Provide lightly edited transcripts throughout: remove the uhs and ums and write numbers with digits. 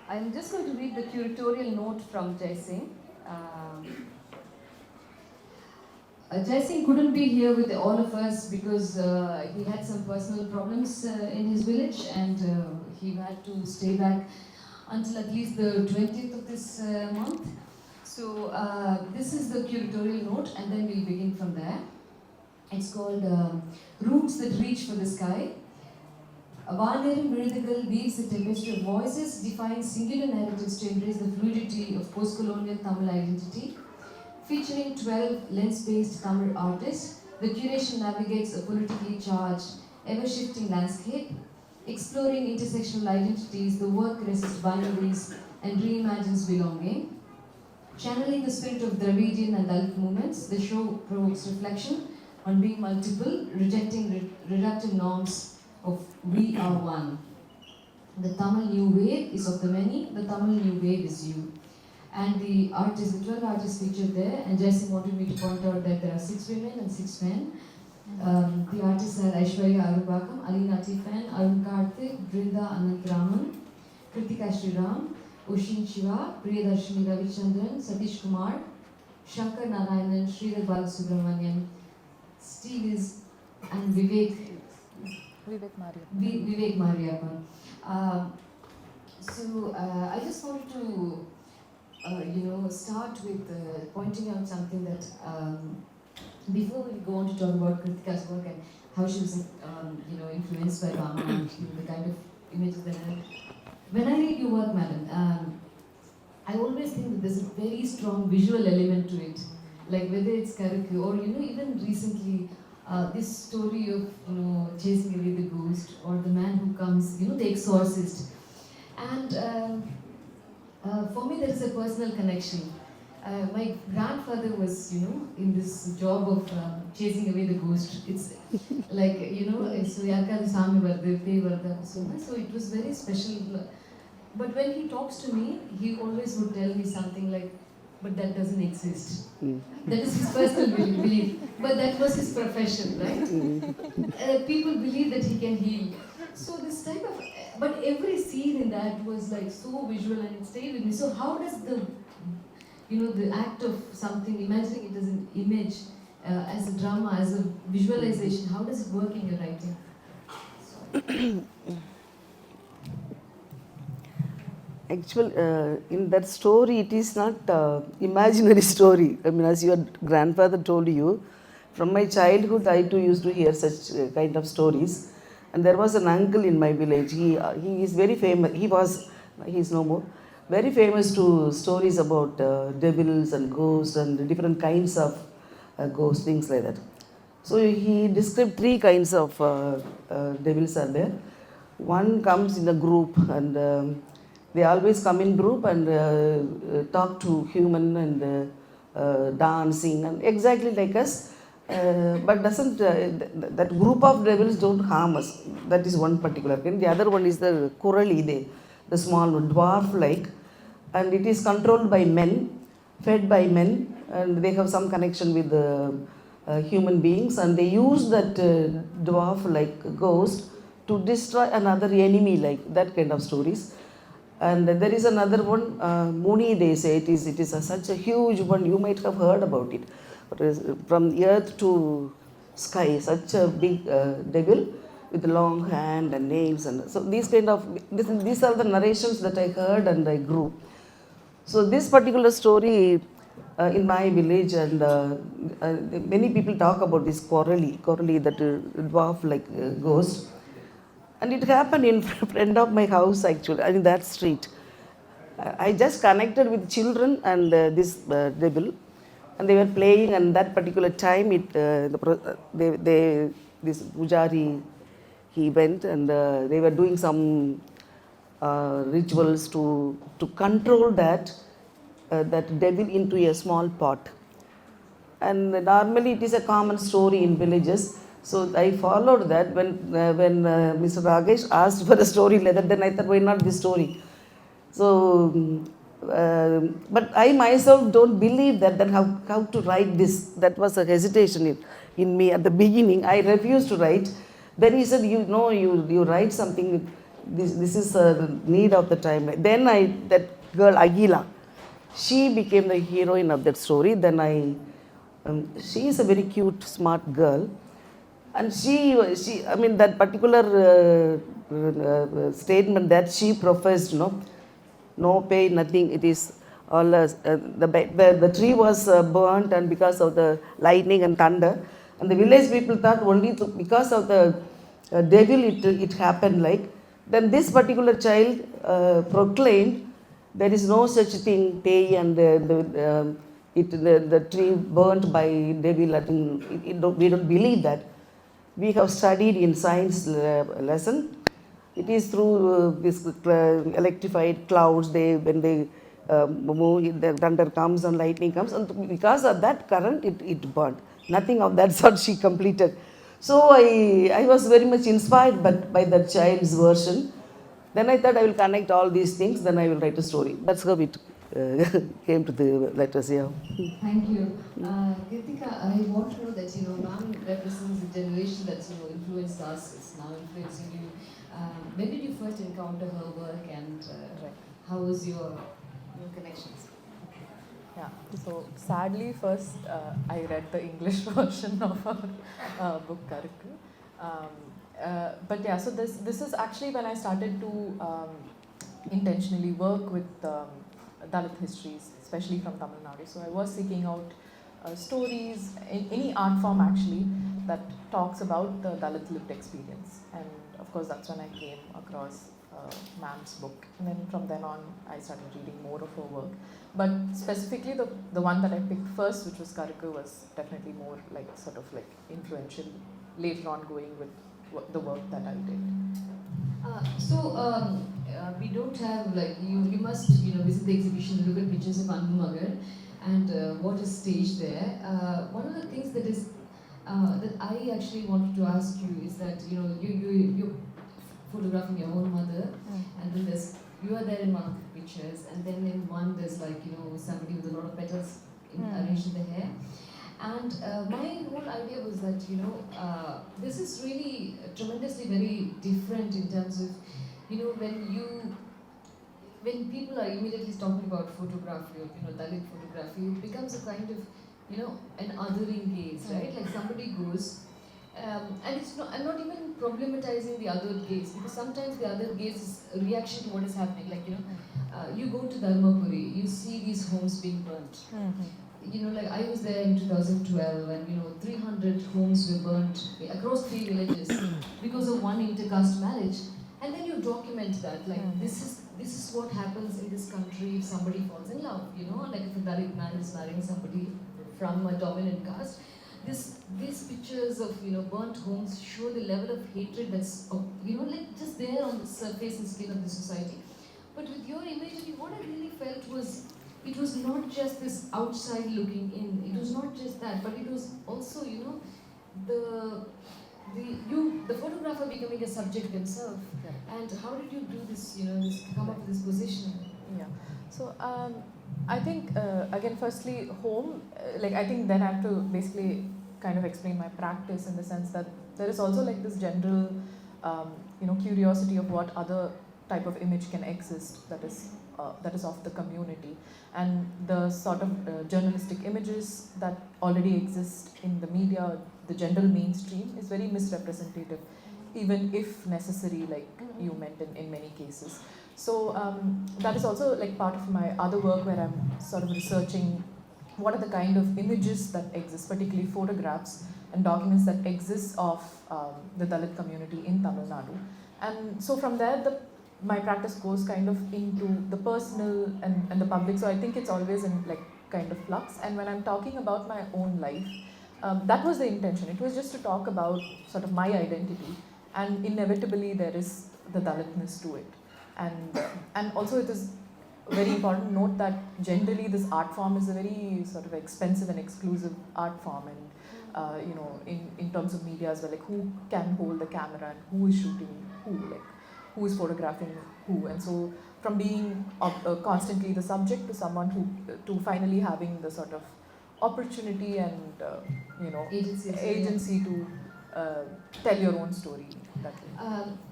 I'm just going to read the curatorial note from Jai Singh. Jai Singh couldn't be here with all of us because he had some personal problems in his village, and he had to stay back until at least the 20th of this month. So this is the curatorial note, and then we'll begin from there. It's called Roots That Reach for the Sky. Valnerum Virudugal weaves a tapestry of voices, defying singular narratives to embrace the fluidity of post-colonial Tamil identity. Featuring 12 lens-based Tamil artists, the curation navigates a politically charged, ever-shifting landscape. Exploring intersectional identities, the work resists binaries and reimagines belonging. Channeling the spirit of Dravidian and Dalit movements, the show provokes reflection on being multiple, rejecting reductive norms of we are one. The Tamil new wave is of the many, the Tamil new wave is you. And the 12 artists featured there, and Jason wanted me to point out that there are 6 women and 6 men. The artists are Aishwarya Arubakam, Alina Tifan, Arun Karthik, Brinda Anantraman, Kritika Sriram, Oshin Shiva, Priyadarshini Ravichandran, Satish Kumar, Shankar Narayanan, Sridhar Balasubramanian, Steve is, and Vivek Mariappan. So I just wanted to start with pointing out something that before we go on to talk about Kritika's work and how she was influenced by Rama and the kind of images that when I read your work, madam, I always think that there's a very strong visual element to it, like whether it's Karaku or even recently this story of chasing away the ghost or the man who comes, the exorcist, and for me there is a personal connection. My grandfather was, in this job of chasing away the ghost. It's like, so yakadu sami vardu, pay vardu, so it was very special. But when he talks to me, he always would tell me something like, but that doesn't exist. That is his personal belief. But that was his profession, right? People believe that he can heal. So this type of, but every scene in that was like so visual and it stayed with me. So how does the act of something, imagining it as an image, as a drama, as a visualization, how does it work in your writing? Actually, in that story, it is not imaginary story. I mean, as your grandfather told you, from my childhood, I too used to hear such kind of stories. And there was an uncle in my village. He is very famous. He is no more. Very famous to stories about devils and ghosts and different kinds of ghosts, things like that. So he described 3 kinds of devils are there. One comes in a group and they always come in group and talk to human and dancing and exactly like us. But doesn't that group of devils don't harm us. That is one particular kind. The other one is the Kurali, the small dwarf-like, and it is controlled by men, fed by men, and they have some connection with human beings, and they use that dwarf-like ghost to destroy another enemy, like that kind of stories. And there is another one, Muni, they say it is such a huge one. You might have heard about it. From earth to sky, such a big devil with long hand and nails, and so these are the narrations that I heard and I grew. So this particular story in my village, and many people talk about this Korali, that dwarf-like ghost. And it happened in front of my house, actually, in that street. I just connected with children and this devil, and they were playing. And that particular time, this Pujari, he went and they were doing some rituals to control that devil into a small pot. And normally it is a common story in villages. So I followed that. When Mr. Ragesh asked for a story like that, then I thought, why not this story? So, but I myself don't believe that. Then how to write this? That was a hesitation in me at the beginning. I refused to write. Then he said, you write something this is the need of the time. Then that girl Agila, she became the heroine of that story. Then she is a very cute, smart girl, and I mean, that particular statement that she professed, no pay, nothing. It is all the tree was burnt, and because of the lightning and thunder, and the village people thought only because of the devil it happened like. Then this particular child proclaimed there is no such thing, pay, and the tree burnt by devil. I think we don't believe that. We have studied in science lesson. It is through this electrified clouds. When they move, the thunder comes and lightning comes, and because of that current, it burnt. Nothing of that sort she completed. So I was very much inspired by that child's version. Then I thought I will connect all these things. Then I will write a story. That's how it came to the letters. Yeah. Thank you. Kritika, I want to know that, ma'am represents a generation that's, influenced us, it's now influencing you. When did you first encounter her work, and how was your connections? Yeah, so sadly, first I read the English version of her book, Karikku. But yeah, so this is actually when I started to intentionally work with Dalit histories, especially from Tamil Nadu. So I was seeking out stories, in any art form actually, that talks about the Dalit lived experience. And of course, that's when I came across ma'am's book. And then from then on, I started reading more of her work. But specifically, the one that I picked first, which was Karikku, was definitely more like sort of like influential later on going with the work that I did. We don't have, like, you must visit the exhibition, look at pictures of Anbu Magal and what is staged there. One of the things that I actually wanted to ask you is that you're photographing your own mother, and then you are there in one of the pictures, and then in one there's like somebody with a lot of petals arranged in the hair. And my whole idea was that this is really tremendously very different in terms of when people are immediately talking about photography or Dalit photography, it becomes a kind of an othering gaze, right? Like somebody goes, and I'm not even problematizing the other gaze, because sometimes the other gaze is a reaction to what is happening. Like you go to Dharmapuri, you see these homes being burnt. Like I was there in 2012, and 300 homes were burnt across 3 villages because of one intercaste marriage. And then you document that, like this is what happens in this country if somebody falls in love. Like if a Dalit man is marrying somebody from a dominant caste. These pictures of burnt homes show the level of hatred that's like just there on the surface and skin of the society. But with your imagery, what I really felt was, it was not just this outside looking in. It was not just that, but it was also the photographer becoming a subject himself. And how did you do this? Come up with this position. Yeah. So I think again, firstly, home. Like I think then I have to basically kind of explain my practice in the sense that there is also like this general, curiosity of what other type of image can exist that is of the community, and the sort of journalistic images that already exist in the media, the general mainstream, is very misrepresentative, even if necessary, like you meant in many cases. So that is also like part of my other work, where I'm sort of researching what are the kind of images that exist, particularly photographs and documents that exist of the Dalit community in Tamil Nadu. And so from there, my practice goes kind of into the personal and the public. So I think it's always in like kind of flux. And when I'm talking about my own life, that was the intention. It was just to talk about sort of my identity, and inevitably there is the Dalitness to it. And also it is very important to note that generally this art form is a very sort of expensive and exclusive art form, and in terms of media as well, like who can hold the camera and who is shooting who, like who is photographing who. And so from being constantly the subject to someone to finally having the sort of opportunity and agency to tell your own story that way.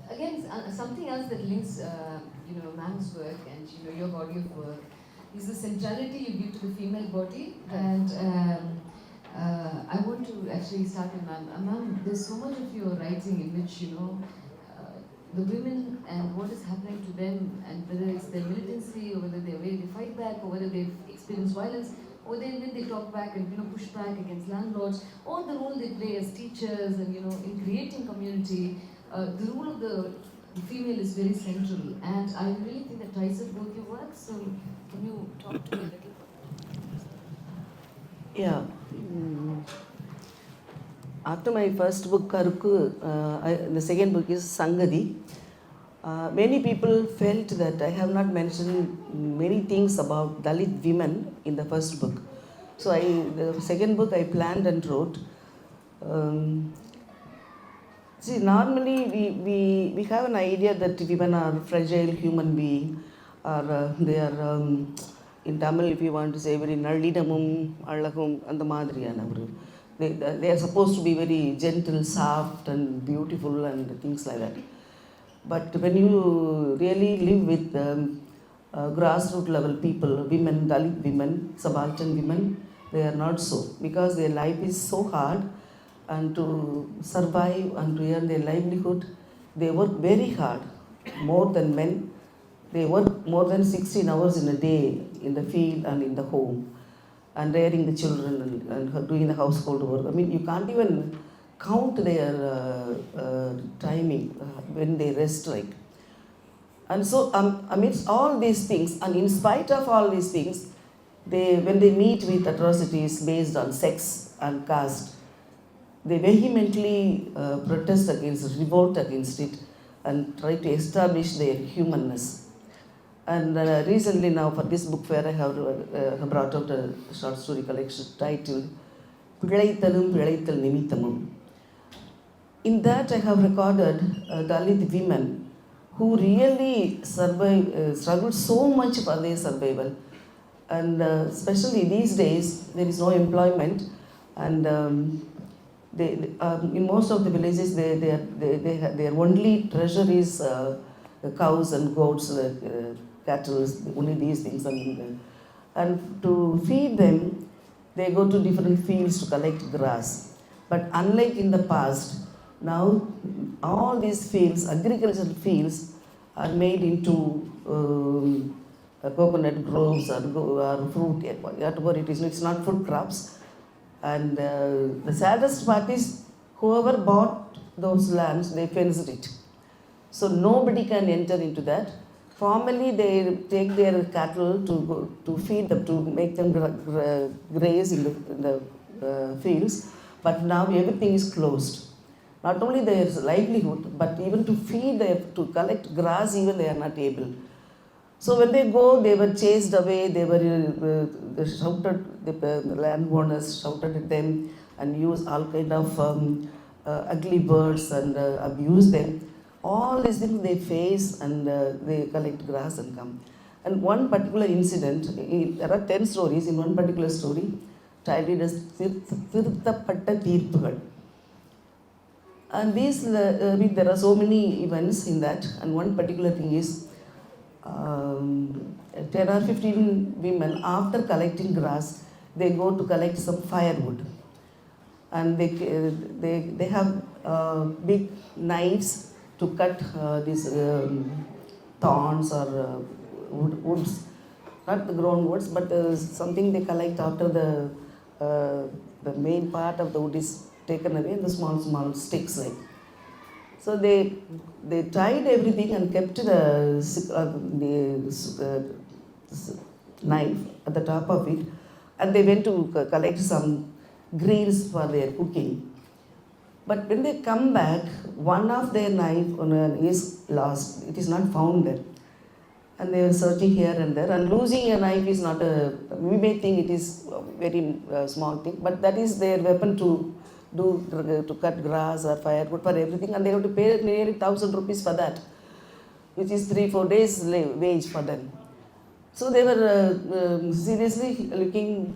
Again, something else that links, man's work and your body of work is the centrality you give to the female body. Right. And I want to actually start with ma'am. Ma'am, there's so much of your writing in which the women and what is happening to them, and whether it's their militancy or whether they're way they fight back or whether they've experienced violence, or then when they talk back and push back against landlords, or the role they play as teachers and in creating community, the role of the female is very central, and I really think that ties up both your works. So can you talk to me a little? Yeah. After my first book, Karukku, the second book is Sangadi. Many people felt that I have not mentioned many things about Dalit women in the first book. So the second book I planned and wrote. See, normally we have an idea that women are fragile human beings, or they are, in Tamil if you want to say, very nalidamum, alagum, and the madriyana. They are supposed to be very gentle, soft and beautiful and things like that. But when you really live with grassroots level people, women, Dalit women, subaltern women, they are not so, because their life is so hard, and to survive and to earn their livelihood, they work very hard, more than men. They work more than 16 hours in a day in the field and in the home, and rearing the children and doing the household work. I mean, you can't even count their timing when they rest, right? And so amidst all these things, and in spite of all these things, when they meet with atrocities based on sex and caste, they vehemently protest against it, revolt against it, and try to establish their humanness. And recently now for this book fair, I have brought out a short story collection titled Pilaithalum Pilaithal Nimithamum. In that I have recorded Dalit women who really struggled so much for their survival. And especially these days, there is no employment, and in most of the villages, their only treasure is cows and goats, cattle, only these things. And to feed them, they go to different fields to collect grass. But unlike in the past, now all these fields, agricultural fields, are made into coconut groves or fruit, whatever it is. It's not food crops. And the saddest part is, whoever bought those lands, they fenced it. So nobody can enter into that. Formerly, they take their cattle to feed them, to make them graze in the fields. But now everything is closed. Not only their livelihood, but even to feed them, to collect grass, even they are not able. So when they go, they were chased away. They shouted. The landowners shouted at them and used all kind of ugly words and abuse them. All these things they face, and they collect grass and come. And one particular incident, there are 10 stories in one particular story, titled as Tirthapatta Teerpugal. And there are so many events in that, and one particular thing is, 10 or 15 women, after collecting grass, they go to collect some firewood. And they have big knives to cut these thorns or woods, not the grown woods, but something they collect after the main part of the wood is taken away, and the small sticks like. So they tied everything and kept the knife at the top of it, and they went to collect some greens for their cooking. But when they come back, one of their knife is lost. It is not found there. And they were searching here and there. And losing a knife is not we may think it is a very small thing, but that is their weapon to cut grass or firewood for everything. And they have to pay nearly 1,000 rupees for that, which is 3-4 days wage for them. So they were seriously looking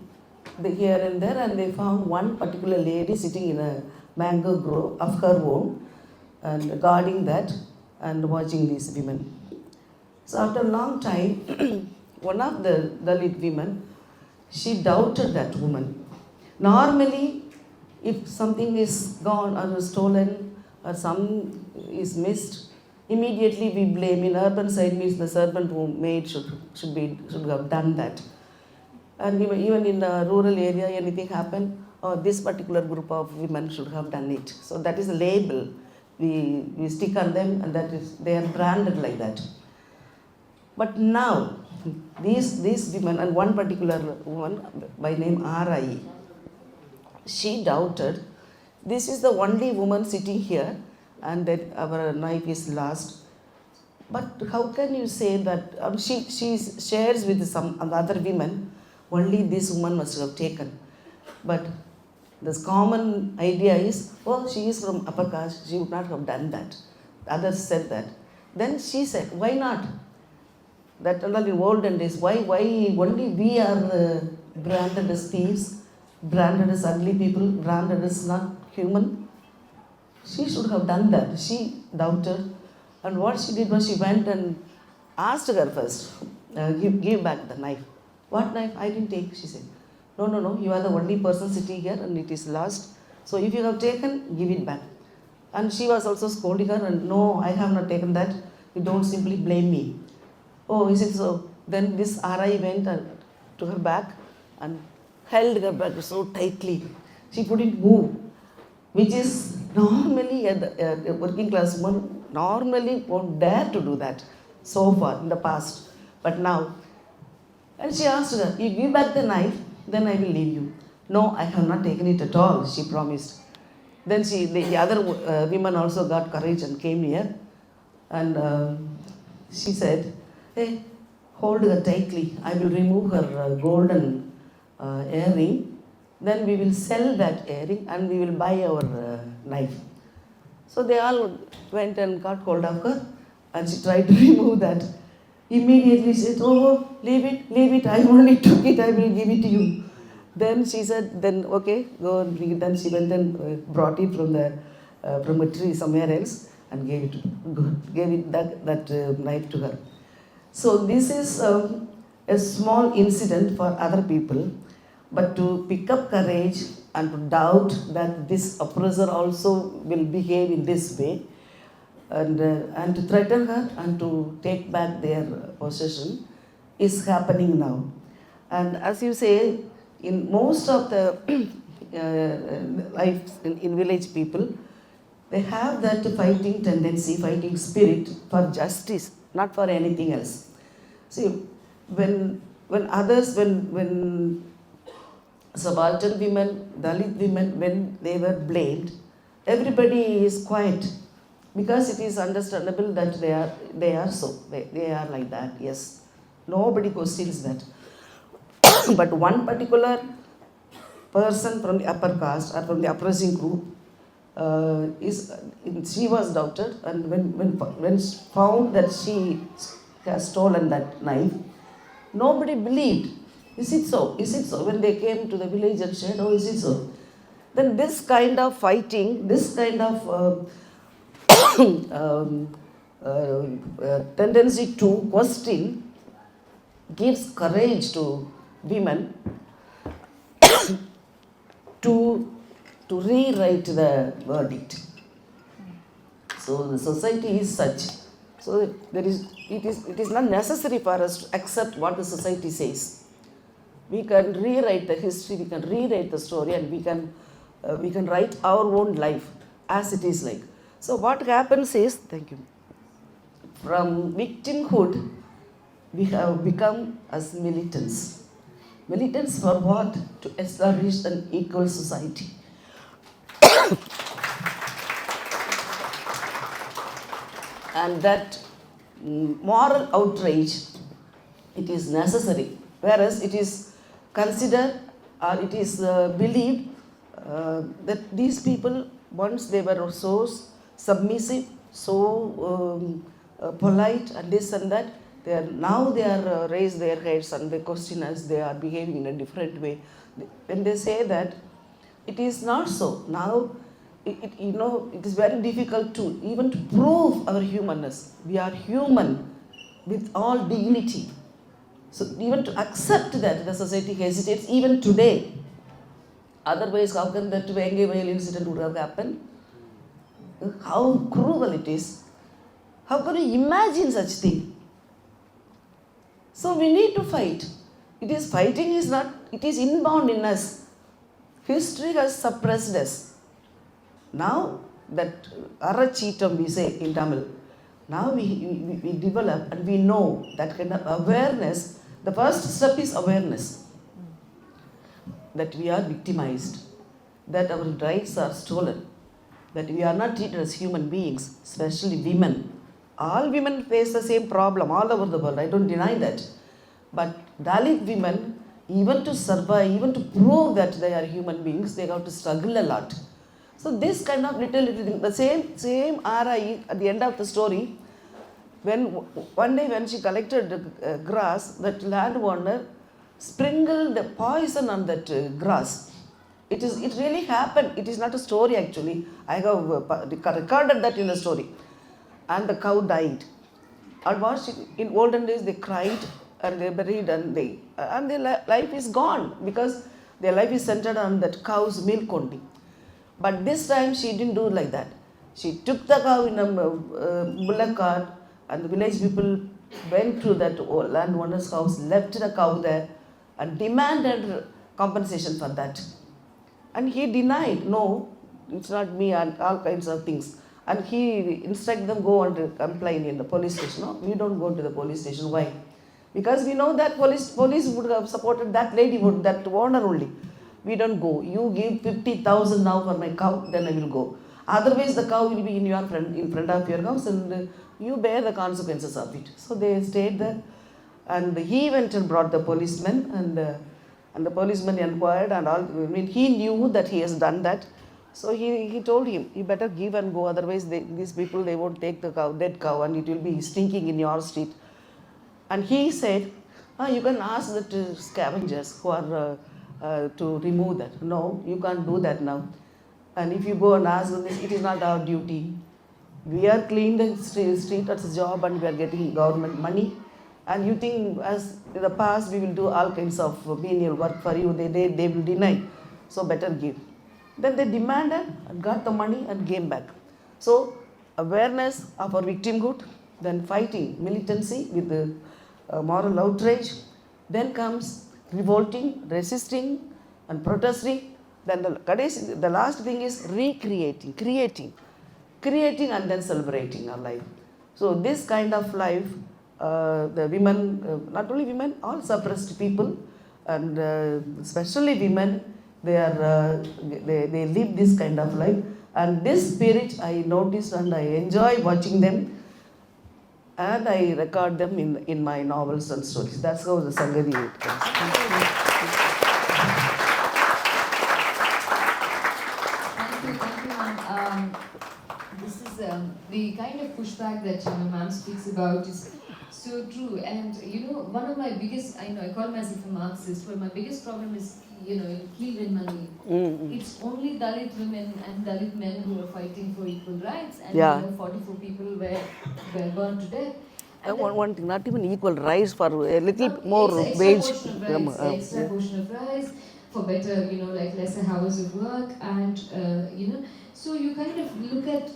here and there, and they found one particular lady sitting in a mango grove of her own and guarding that and watching these women. So after a long time, one of the Dalit women, she doubted that woman. Normally, if something is gone or stolen or some is missed, immediately we blame. In urban side means the servant who made should have done that. And even in the rural area, anything happen, or this particular group of women should have done it. So that is a label we stick on them, and that is they are branded like that. But now, these women, and one particular woman by name R.I., she doubted, this is the only woman sitting here and that our knife is lost. But how can you say that? She shares with some other women, only this woman must have taken. But this common idea is, oh, she is from upper caste, she would not have done that. Others said that. Then she said, why not? That in olden days, why only we are branded as thieves, branded as ugly people, branded as not human? She should have done that. She doubted. And what she did was she went and asked her first, give back the knife. What knife? I didn't take, she said. No, you are the only person sitting here and it is lost. So if you have taken, give it back. And she was also scolding her, and no, I have not taken that. You don't simply blame me. Oh, is it so? Then this R.I. went to her back and held her back so tightly. She couldn't move, which is normally a working class woman normally won't dare to do that so far in the past. But now, and she asked her, you give back the knife, then I will leave you. No, I have not taken it at all, she promised. Then the other women also got courage and came near, and she said, hey, hold her tightly. I will remove her golden earring. Then we will sell that earring and we will buy our knife. So they all went and got hold of her, and she tried to remove that. Immediately she said, oh, leave it, I only took it, I will give it to you. Then she said, then okay, go and bring it. Then she went and brought it from a tree somewhere else and gave that knife to her. So this is a small incident for other people, but to pick up courage and to doubt that this oppressor also will behave in this way, and to threaten her and to take back their possession is happening now. And as you say, in most of the life in village people, they have that fighting tendency, fighting spirit for justice, not for anything else. See, when subaltern women, Dalit women, when they were blamed, everybody is quiet, because it is understandable that they are like that. Yes, nobody questions that. But one particular person from the upper caste or from the oppressing group she was doubted, and when found that she has stolen that knife, nobody believed. Is it so? Is it so? When they came to the village and said, oh, is it so? Then this kind of fighting, this kind of tendency to question gives courage to women to rewrite the verdict. So the society is such. So it is not necessary for us to accept what the society says. We can rewrite the history, we can rewrite the story, and we can write our own life as it is like. So what happens is, thank you, from victimhood, we have become as militants. Militants for what? To establish an equal society. And that moral outrage, it is necessary. Whereas it is considered or it is believed that these people, once they were so submissive, so polite and this and that, now they are raised their heads and they question us, they are behaving in a different way. When they say that, it is not so. Now it is very difficult to even to prove our humanness. We are human with all dignity. So even to accept that the society hesitates even today. Otherwise, how can that Venge Vale incident would have happened? How cruel it is. How can you imagine such thing? So we need to fight. Fighting is not, it is inbound in us. History has suppressed us. Now that Arachitam we say in Tamil, now we develop and we know that kind of awareness. The first step is awareness that we are victimized, that our rights are stolen, that we are not treated as human beings, especially women. All women face the same problem all over the world, I don't deny that. But Dalit women, even to survive, even to prove that they are human beings, they have to struggle a lot. So this kind of little thing, the same RI at the end of the story, one day when she collected grass, that landowner sprinkled the poison on that grass. It really happened. It is not a story actually. I have recorded that in a story. And the cow died. In olden days they cried and they buried and their life is gone because their life is centered on that cow's milk only. But this time she didn't do like that. She took the cow in a bullock cart, and the village people went to that landowner's house, left the cow there, and demanded compensation for that. And he denied, no, it's not me, and all kinds of things. And he instructed them, go and complain in the police station. No, we don't go to the police station. Why? Because we know that police would have supported that lady, that owner only. We don't go. You give 50,000 now for my cow, then I will go. Otherwise, the cow will be in front of your house, and you bear the consequences of it. So they stayed there, and he went and brought the policeman, and the policeman inquired, and all. I mean, he knew that he has done that. So he told him, you better give and go, otherwise these people, they won't take the cow, dead cow, and it will be stinking in your street. And he said, you can ask the scavengers who are to remove that. No, you can't do that now. And if you go and ask them, it is not our duty. We are cleaning the street as a job and we are getting government money. And you think as in the past we will do all kinds of menial work for you, they will deny. So better give. Then they demanded and got the money and came back. So awareness of our victimhood, then fighting militancy with the moral outrage, then comes revolting, resisting and protesting. Then the last thing is recreating, creating and then celebrating our life. So this kind of life, the women, not only women, all suppressed people, and especially women, they live this kind of life. And this spirit I noticed and I enjoy watching them, and I record them in my novels and stories. That's how the Sangadi comes. Thank you, ma'am. This is the kind of pushback that ma'am speaks about is so true. And one of my biggest, I call myself a Marxist, but my biggest problem is, Cleveland money. Mm-hmm. It's only Dalit women and Dalit men who are fighting for equal rights, and 44 people were burned to death. One thing, not even equal rights, for a little more extra wage. Portion of rights, extra portion of rights, for better, like lesser hours of work, and so you kind of look at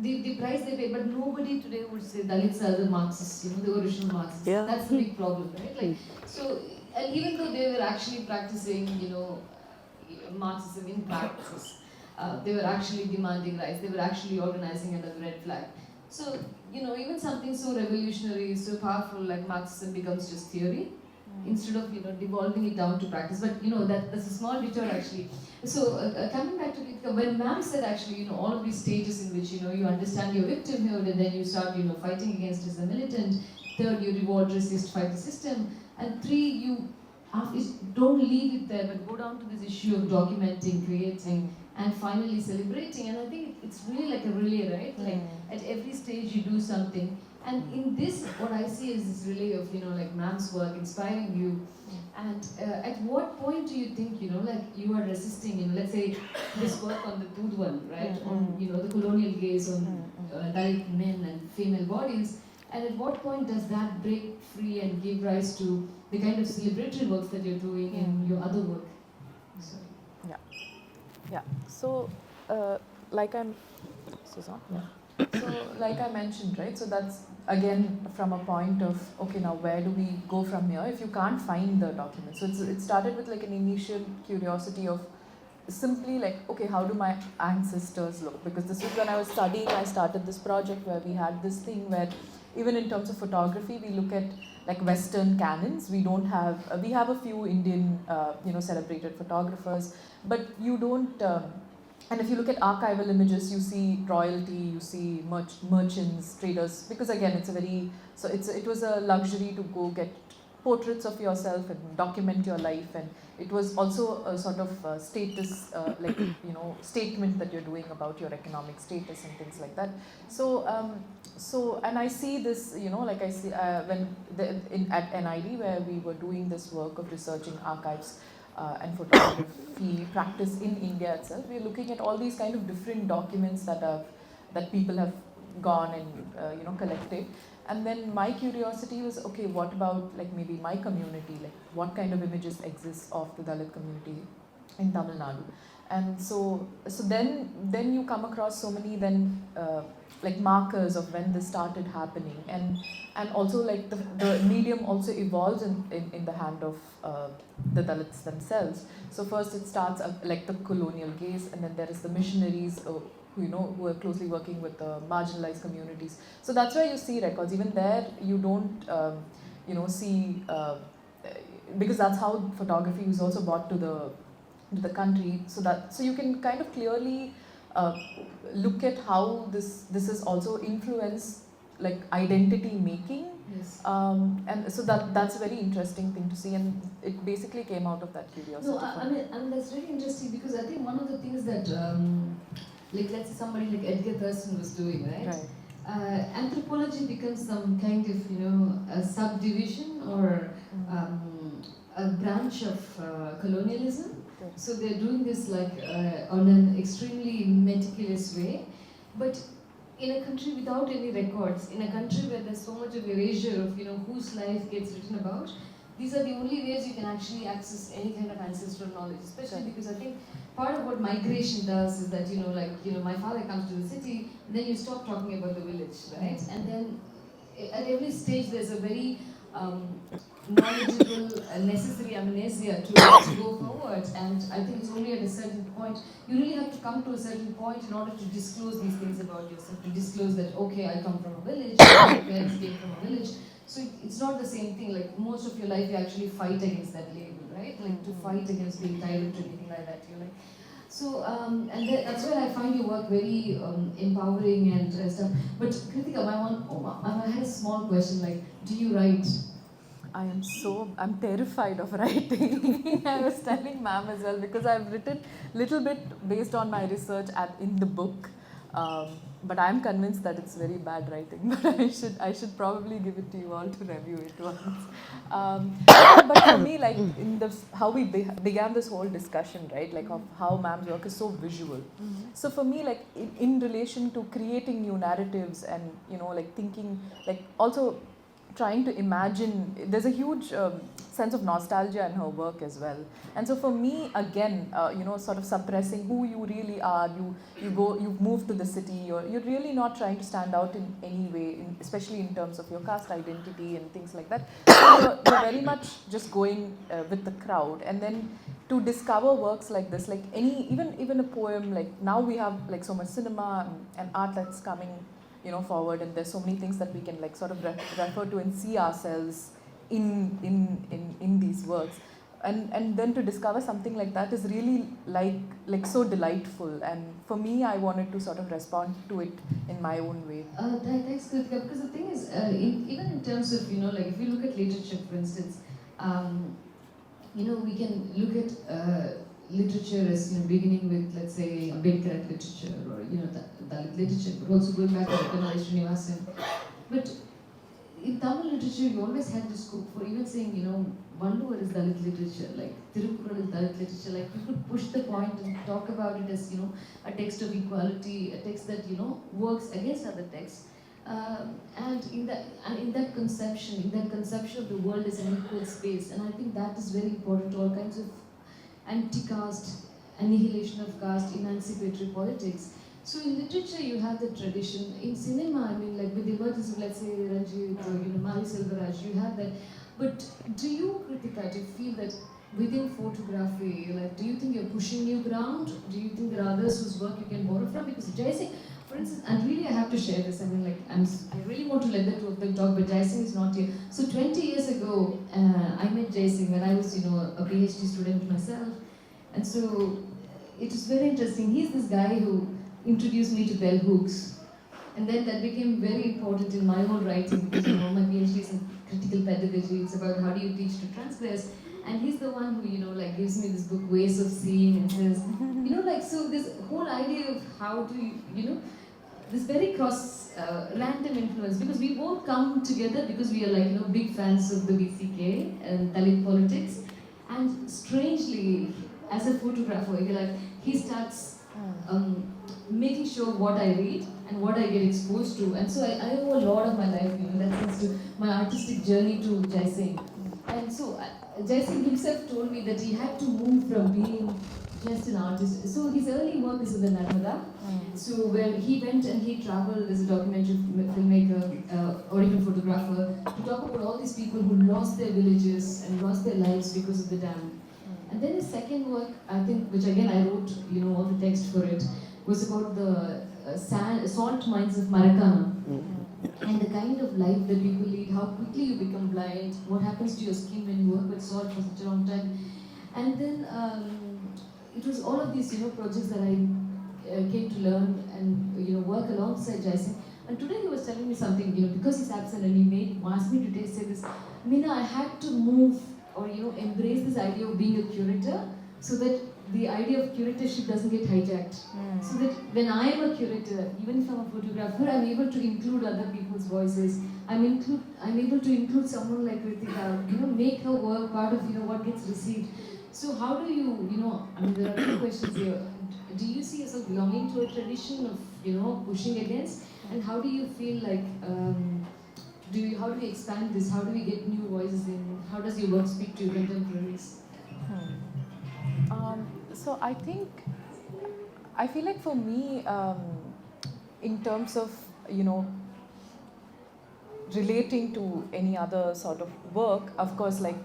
the price they pay, but nobody today would say Dalits are the Marxists, the original Marxists. Yeah. That's the big problem, right? So, and even though they were actually practicing, Marxism in practice, they were actually demanding rights, they were actually organizing under the red flag. So, even something so revolutionary, so powerful like Marxism becomes just theory, instead of, devolving it down to practice. But, that's a small detour actually. So, coming back to Ritika, when ma'am said actually, all of these stages in which, you understand your victimhood, and then you start, fighting against as a militant. Third, you revolt, resist, fight the system. And 3, you don't leave it there, but go down to this issue of documenting, creating, and finally celebrating. And I think it's really like a relay, right? Like at every stage you do something, And in this, what I see is this relay of, like ma'am's work inspiring you. And at what point do you think, like you are resisting, let's say this work on the Dood one, right? On, the colonial gaze on Dalit men and female bodies. And at what point does that break free and give rise to the kind of celebratory works that you're doing in your other work? So. Yeah. So, like I'm, Susan. Yeah. So, like I mentioned, right? So that's again from a point of okay, now where do we go from here? If you can't find the document, so it started with like an initial curiosity of simply like okay, how do my ancestors look? Because this was when I was studying. I started this project where we had this thing where even in terms of photography, we look at like Western canons. We don't have we have a few Indian celebrated photographers, but you don't. And if you look at archival images, you see royalty, you see merchants, traders, because again, it was a luxury to go get portraits of yourself and document your life, and it was also a sort of status, statement that you're doing about your economic status and things like that. So, and I see this, like I see at NID where we were doing this work of researching archives. And photography practice in India itself. We're looking at all these kind of different documents that people have gone and collected. And then my curiosity was okay, what about like maybe my community? Like what kind of images exist of the Dalit community in Tamil Nadu? And so then you come across so many like markers of when this started happening, and also like the medium also evolves in the hand of the Dalits themselves. So first it starts like the colonial gaze, and then there is the missionaries who are closely working with the marginalized communities. So that's why you see records. Even there you don't see because that's how photography was also brought to the country. So you can kind of clearly look at how this is also influenced like identity making. Yes. And so that's a very interesting thing to see, and it basically came out of that curiosity. No, I mean that's really interesting because I think one of the things that like let's say somebody like Edgar Thurston was doing, right? Anthropology becomes some kind of a subdivision or a branch of colonialism. So they're doing this like on an extremely meticulous way, but in a country without any records, in a country where there's so much of erasure of whose life gets written about, these are the only ways you can actually access any kind of ancestral knowledge. Especially because I think part of what migration does is that my father comes to the city, and then you stop talking about the village, right? And then at every stage there's a very knowledgeable, necessary amnesia to go forward, and I think it's only at a certain point, you really have to come to a certain point in order to disclose these things about yourself, to disclose that, okay, I come from a village, my parents came from a village, so it's not the same thing, like most of your life you actually fight against that label, right? Like to fight against being tied into anything like that, you're like, so, and that's where I find your work very empowering and stuff. But Kritika, I had a small question, like, do you write? I'm terrified of writing. I was telling ma'am as well, because I've written little bit based on my research in the book, but I'm convinced that it's very bad writing. But I should probably give it to you all to review it once. But for me, like how we began this whole discussion, right? Like of how ma'am's work is so visual. Mm-hmm. So for me, like in relation to creating new narratives and like thinking, like also trying to imagine, there's a huge sense of nostalgia in her work as well. And so for me, again, sort of suppressing who you really are, you move to the city, you're really not trying to stand out in any way, especially in terms of your caste identity and things like that. So you're very much just going with the crowd. And then to discover works like this, like even a poem, like now we have like so much cinema and art that's coming forward, and there's so many things that we can like sort of refer to and see ourselves in these works, and then to discover something like that is really like so delightful, and for me I wanted to sort of respond to it in my own way. Thanks, Kritika, because the thing is, even in terms of like if you look at literature, for instance, we can look at literature as beginning with, let's say, Ambedkar literature or Dalit literature, but also going back to Srinivasan. But in Tamil literature, you always had this scope for even saying, Vanduvar is Dalit literature, like Tirukkural is Dalit literature. Like you could push the point and talk about it as, a text of equality, a text that, works against other texts. And in that conception of the world as an equal space, and I think that is very important to all kinds of anti-caste, annihilation of caste, emancipatory politics. So in literature, you have the tradition. In cinema, I mean, like with the emergence of, let's say, Ranjit or Mari Selvaraj, you have that. But do you, Kritika, do you feel that within photography, like, do you think you're pushing new ground? Do you think there are others whose work you can borrow from? Because Jai Singh, for instance, and really I have to share this. I mean, like, I really want to let the two of them talk, but Jai Singh is not here. So 20 years ago, I met Jai Singh when I was, a PhD student myself, and so it was very interesting. He's this guy who introduced me to bell hooks, and then that became very important in my own writing because my PhD is in critical pedagogy. It's about how do you teach to transgress, and he's the one who like gives me this book Ways of Seeing and says, so this whole idea of how to this very cross random influence, because we both come together because we are like big fans of the BCK and Dalit politics, and strangely as a photographer, he starts making sure what I read and what I get exposed to. And so I owe a lot of my life, in that sense, to my artistic journey to Jai Singh. And so Jai Singh himself told me that he had to move from being just an artist. So his early work is in the Narmada. So where he went and he traveled as a documentary filmmaker or even photographer to talk about all these people who lost their villages and lost their lives because of the dam. And then his second work, I think, which again I wrote, all the text for it, was about the salt mines of Maracana and the kind of life that people lead, how quickly you become blind, what happens to your skin when you work with salt for such a long time. And then it was all of these, projects that I came to learn and, work alongside Jai Singh. And today he was telling me something, because he's absent and he asked me to say this, Meena, I had to move or embrace this idea of being a curator so that the idea of curatorship doesn't get hijacked. So that when I am a curator, even if I'm a photographer, I'm able to include other people's voices. I'm able to include someone like Ritika, make her work part of what gets received. So how do you, there are two questions here. Do you see yourself belonging to a tradition of pushing against, and how do you feel like how do we expand this? How do we get new voices in? How does your work speak to your contemporaries? So I feel like for me, in terms of, relating to any other sort of work, of course, like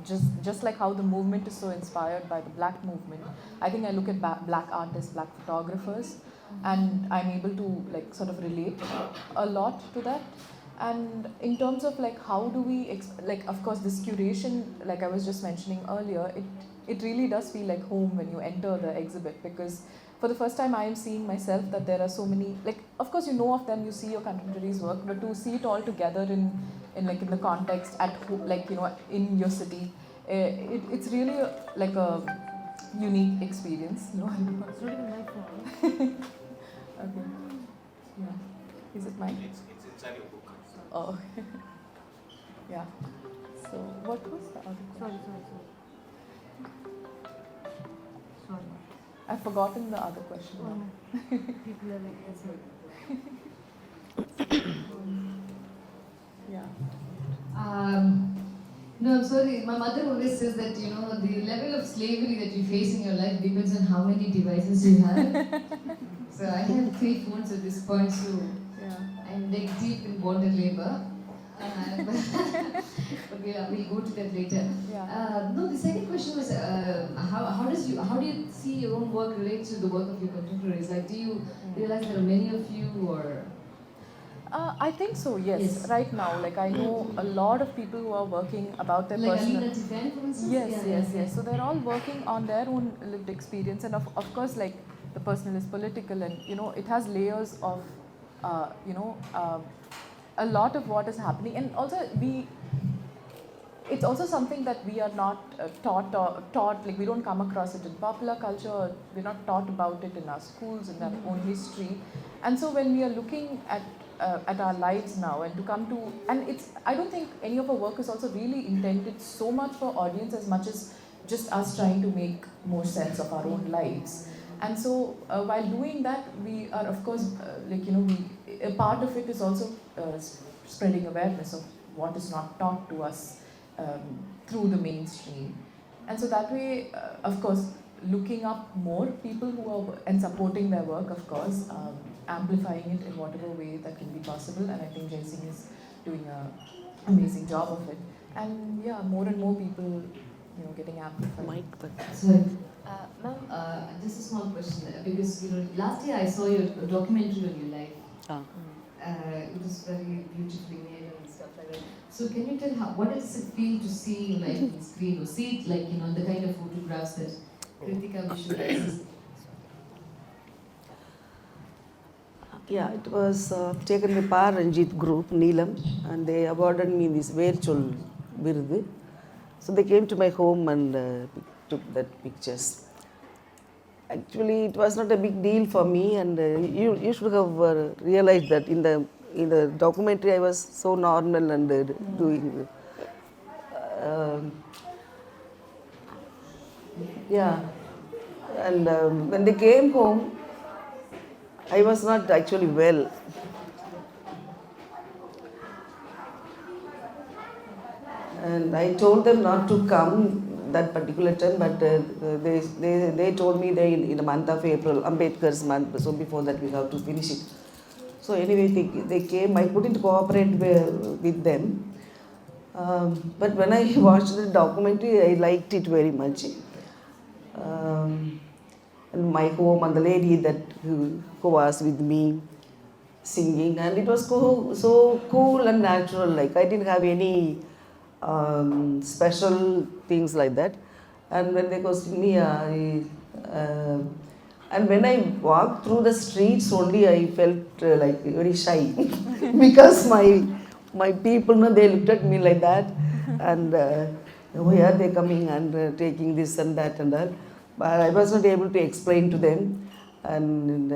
just like how the movement is so inspired by the Black movement, I think I look at Black artists, Black photographers, and I'm able to like sort of relate a lot to that. And in terms of like how do we like, of course, this curation, like I was just mentioning earlier, it really does feel like home when you enter the exhibit, because for the first time I am seeing myself that there are so many, like, of course you know of them, you see your contemporaries work, but to see it all together in the context at home, like in your city, it's really like a unique experience. No, it's not even my phone. Okay. Yeah. Is it mine? It's inside your book. Oh. Yeah. So what was the other question? Sorry. I've forgotten the other question now. People are like, yes, Yeah. No, I'm sorry. My mother always says that, the level of slavery that you face in your life depends on how many devices you have. So I have 3 phones at this point, so Yeah. I'm like deep in bonded labor. But we'll go to that later. Yeah. No, the second question was how do you see your own work relate to the work of your contemporaries? Like, do you realize there are many of you, or? I think so, yes. Right now, like I know a lot of people who are working about their Like personal... Alina Tiffany, for instance? Yes. So they're all working on their own lived experience, and of course, like the personal is political, and it has layers of, a lot of what is happening, and also it's also something that we are not taught, like we don't come across it in popular culture, we're not taught about it in our schools, in our own history. And so when we are looking at at our lives now, and to come to, and it's, I don't think any of our work is also really intended so much for audience as much as just us trying to make more sense of our own lives. And so while doing that, we are of course a part of it is also spreading awareness of what is not taught to us through the mainstream. And so that way, of course, looking up more people who are and supporting their work, of course, amplifying it in whatever way that can be possible. And I think Jai Singh is doing an amazing job of it. And yeah, more and more people, getting amplified. Sorry. Ma'am, just a small question, because last year I saw your documentary on your life. It was very beautifully made and stuff like that. So can you tell what does it feel to see your life on screen, or see it like the kind of photographs that Kritika visualizes? Yeah, it was taken by Par Ranjit Group, Neelam, and they awarded me this Verchol Virdu. So they came to my home and took that pictures. Actually, it was not a big deal for me, and you should have realized that in the documentary I was so normal and doing. Yeah, and when they came home, I was not actually well. And I told them not to come that particular time, but they told me in the month of April, Ambedkar's month, so before that we have to finish it. So anyway, they came, I couldn't cooperate with them. But when I watched the documentary, I liked it very much. And my home and the lady who was with me singing, and it was so cool and natural, like I didn't have any special things like that. And when they questioned me, and when I walked through the streets only, I felt like very shy because my people, they looked at me like that, and why are they coming and taking this and that and all. But I was not able to explain to them. And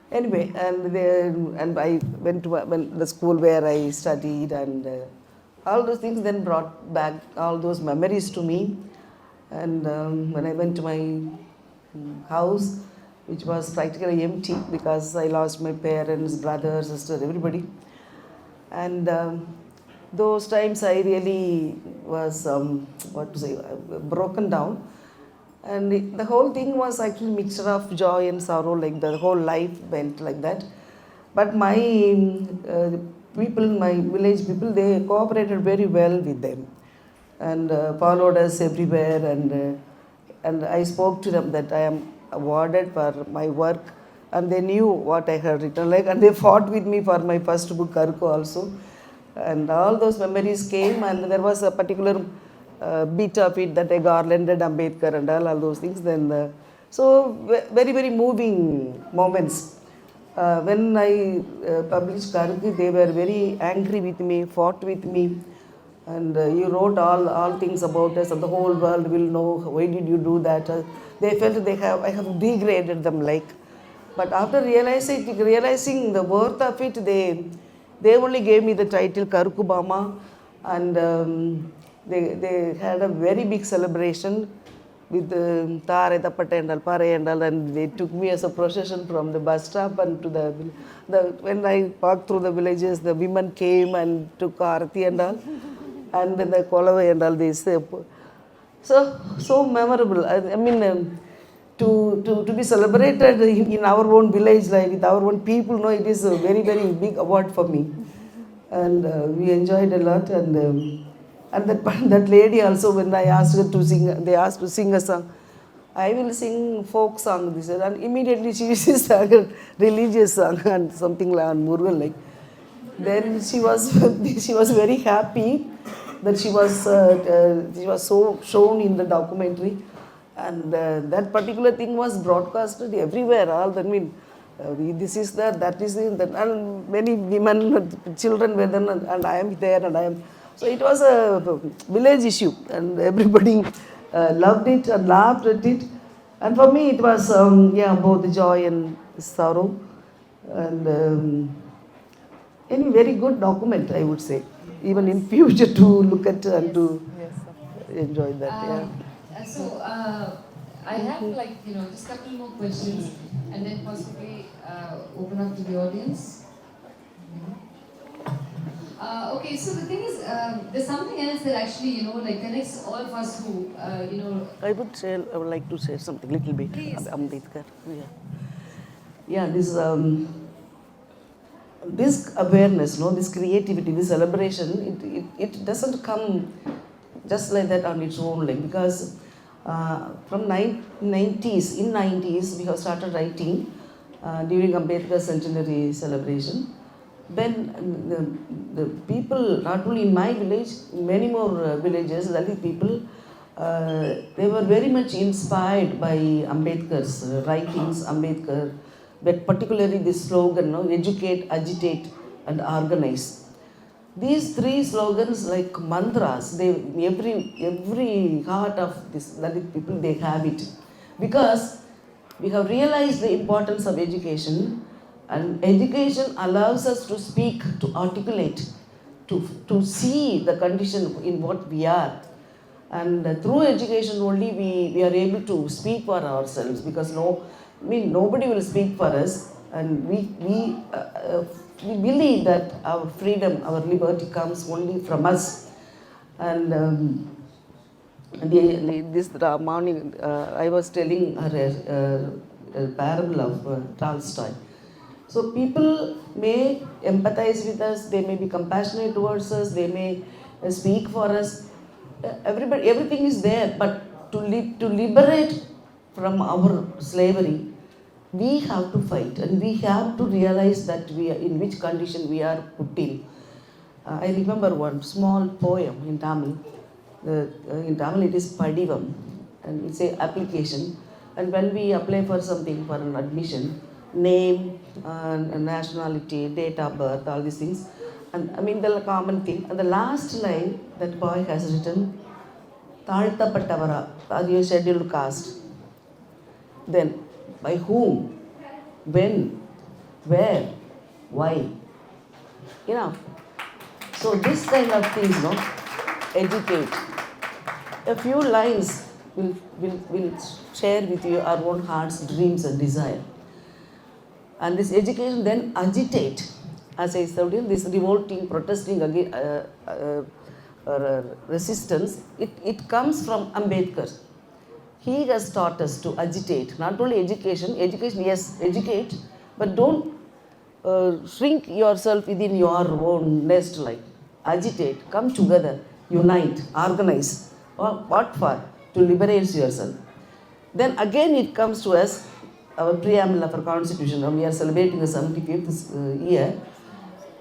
anyway, and I went to the school where I studied, and all those things then brought back all those memories to me. And when I went to my house, which was practically empty because I lost my parents, brother, sister, everybody. And those times I really was, broken down. And the whole thing was actually a mixture of joy and sorrow, like the whole life went like that. But my people, my village people, they cooperated very well with them and followed us everywhere. And I spoke to them that I am awarded for my work, and they knew what I had written, like, and they fought with me for my first book, Karko, also. And all those memories came, and there was a particular bit of it that I garlanded Ambedkar and all those things. Then, so very, very moving moments. When I published Karki, they were very angry with me, fought with me, and you wrote all things about us, and the whole world will know why did you do that. They felt I have degraded them, like. But after realizing the worth of it, they only gave me the title Karukubama, and they had a very big celebration with the Tare, the Patendal, Pare and all, and they took me as a procession from the bus stop and to when I walked through the villages, the women came and took Arati and all, and then the Kolavai and all this. So memorable. I mean, to be celebrated in our own village, like with our own people, it is a very, very big award for me. And we enjoyed a lot. And that lady also, when I asked her to sing, they asked to sing a song. I will sing folk song, this, and immediately she sang a religious song and something like on Murugan, like. Then she was very happy that she was so shown in the documentary, and that particular thing was broadcasted everywhere. This is that is that, and many women, children were there, and I am there, and I am. So it was a village issue, and everybody loved it and laughed at it. And for me, it was both joy and sorrow. And any very good document, I would say, even in future to look at and to Yes, of course. enjoy that. Yeah. I have like just a couple more questions, and then possibly open up to the audience. Okay, so the thing is, there's something else that actually like connects all of us who I would like to say something little bit. Please. Ambedkar. Yeah. Yeah. This awareness, no, this creativity, this celebration, it doesn't come just like that on its own, like, because from 90s, in 90s, we have started writing during Ambedkar's centenary celebration. Then the people, not only in my village, many more villages, Dalit people, they were very much inspired by Ambedkar's writings, Ambedkar, but particularly this slogan, no, educate, agitate, and organize. These three slogans, like mantras, every heart of this Dalit people, they have it, because we have realized the importance of education, and education allows us to speak, to articulate, to see the condition in what we are. And through education only we are able to speak for ourselves, because nobody will speak for us, and we believe that our freedom, our liberty comes only from us. And this morning I was telling her a parable of Tolstoy. So people may empathize with us, they may be compassionate towards us, they may speak for us. Everything is there, but to liberate from our slavery, we have to fight, and we have to realize that we are in which condition we are put in. I remember one small poem in Tamil. In Tamil it is Padivam, and it's an application. And when we apply for something, for an admission, name, nationality, date of birth, all these things, and I mean the common thing. And the last line that boy has written, Thaltapattavara, are you scheduled caste? Then, by whom, when, where, why? So this kind of things, no, educate. A few lines will share with you our own heart's dreams and desire. And this education then agitate, as I told you, this revolting, protesting against resistance, it comes from Ambedkar. He has taught us to agitate, not only education, yes, educate, but don't shrink yourself within your own nest, like agitate, come together, unite, organize. What for? To liberate yourself. Then again it comes to us, our preamble of our constitution, we are celebrating the 75th year.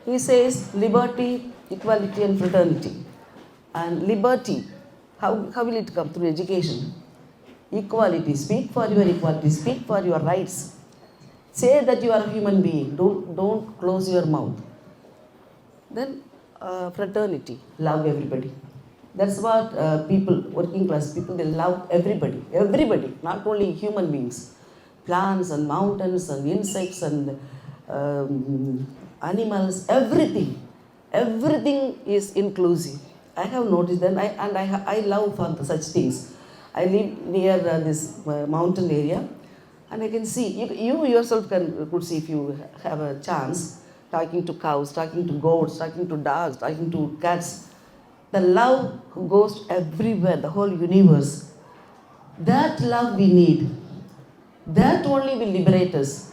He says liberty, equality and fraternity. And liberty, how will it come? Through education. Equality, speak for your equality, speak for your rights. Say that you are a human being, don't close your mouth. Then fraternity, love everybody. That's what people, working class people, they love everybody, not only human beings. Plants and mountains and insects and animals, everything is inclusive. I have noticed that, I love for such things. I live near this mountain area, and I can see, you yourself could see if you have a chance, talking to cows, talking to goats, talking to dogs, talking to cats. The love goes everywhere, the whole universe. That love we need. That only will liberate us.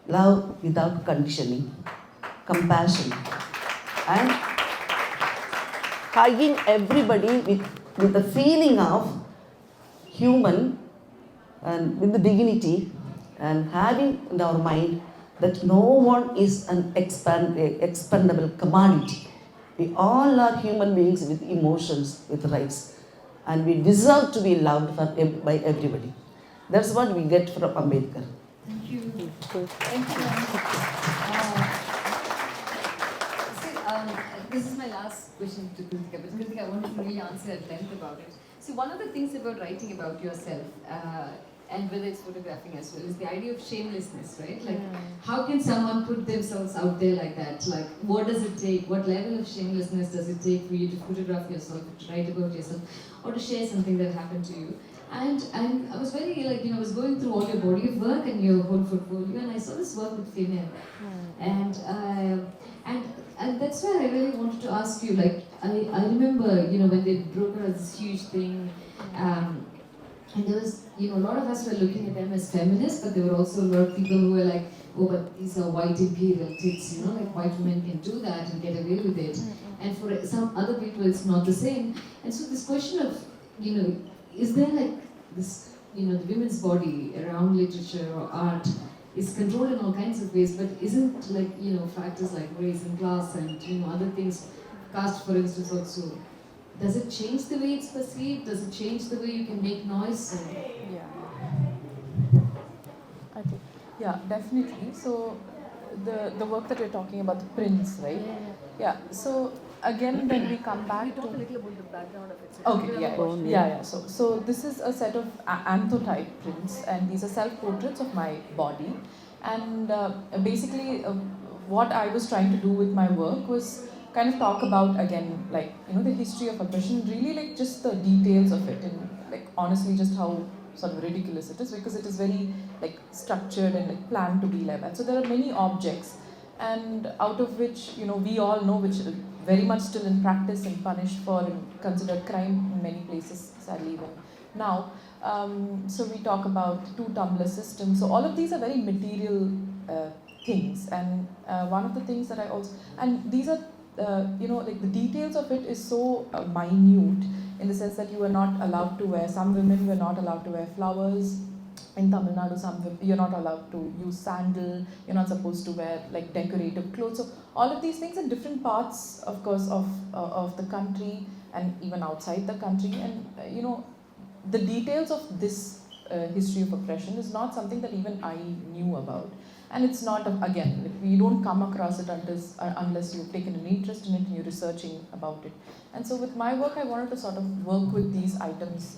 Love without conditioning, compassion, and hugging everybody with the feeling of human and with the dignity, and having in our mind that no one is an expendable commodity. We all are human beings with emotions, with rights, and we deserve to be loved by everybody. That's what we get from Ambedkar. Thank you. Thank you. This is my last question to Kritika, but Kritika, I wanted to really answer at length about it. See, one of the things about writing about yourself, and whether it's photographing as well, is the idea of shamelessness, right? Like, how can someone put themselves out there like that? Like, what does it take? What level of shamelessness does it take for you to photograph yourself, to write about yourself, or to share something that happened to you? And I was very, like, I was going through all your body of work and your whole portfolio, and I saw this work with female. And and that's why I really wanted to ask you, like, I remember, when they broke out as this huge thing, and there was, a lot of us were looking at them as feminists, but there were also a lot of people who were like, oh, but these are white imperial tits, like white women can do that and get away with it. And for some other people, it's not the same. And so this question of, is there like this, the women's body around literature or art is controlled in all kinds of ways, but isn't like, factors like race and class and, other things, caste for instance also, does it change the way it's perceived? Does it change the way you can make noise? Yeah. I think, yeah, definitely. So the work that we're talking about, the prints, right? Yeah. So again, when we come back Can you talk a little about the background of it? Okay, yeah. So this is a set of anthotype prints, and these are self-portraits of my body. And basically, what I was trying to do with my work was kind of talk about, again, like, the history of oppression, really like just the details of it, and like honestly just how sort of ridiculous it is, because it is very like structured and like planned to be like that. So there are many objects, and out of which, we all know, which are very much still in practice and punished for and considered crime in many places, sadly even now. So we talk about two-tumbler system. So all of these are very material things, and one of the things that I also, and these are like the details of it is so minute, in the sense that you are not allowed to wear, some women were not allowed to wear flowers. In Tamil Nadu, you're not allowed to use sandal, you're not supposed to wear like decorative clothes. So all of these things in different parts, of course, of the country and even outside the country. And the details of this history of oppression is not something that even I knew about. And it's not, again, you don't come across it unless you've taken an interest in it and you're researching about it. And so with my work, I wanted to sort of work with these items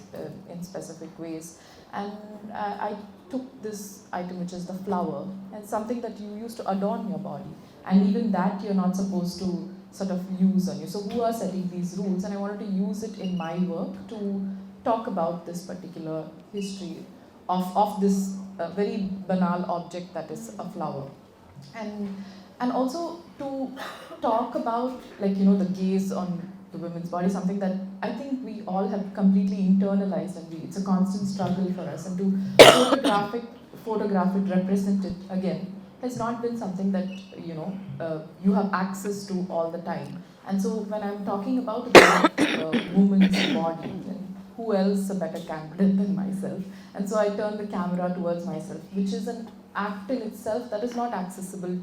in specific ways. And I took this item, which is the flower, and something that you use to adorn your body. And even that you're not supposed to sort of use on you. So who are setting these rules? And I wanted to use it in my work to talk about this particular history of this very banal object that is a flower. And also to talk about, like, the gaze on the women's body, something that I think we all have completely internalized, and it's a constant struggle for us. And to photograph it, represent it, again, has not been something that, you have access to all the time. And so when I'm talking about the woman's body, then who else a better candidate than myself? And so I turn the camera towards myself, which is an act in itself that is not accessible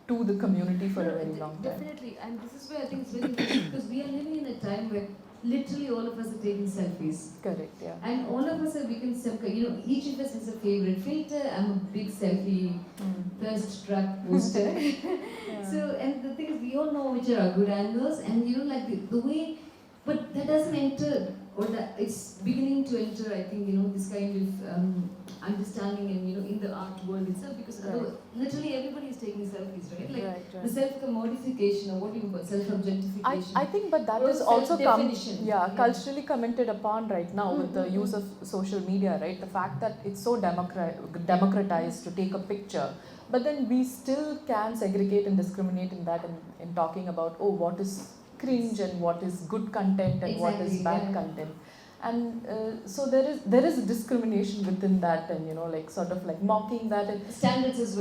to the community for a very long time. Definitely, and this is where I think it's very interesting, because we are living in a time where literally all of us are taking selfies. Correct, yeah. And all of us have become each of us has a favorite filter. I'm a big selfie thirst trap poster. Yeah. So, and the thing is, we all know which are our good angles, and like the way, but that doesn't enter, or that it's beginning to enter, I think, this kind of understanding and, in the art world itself, because literally everybody is taking selfies, right? Like the self-commodification, or what do you call self-objectification. I think, but that is also culturally commented upon right now with the use of social media, right? The fact that it's so democratized to take a picture, but then we still can segregate and discriminate in that, in talking about, what is cringe and what is good content and what is bad content. And so there is a discrimination within that, and like sort of like mocking that, and standards as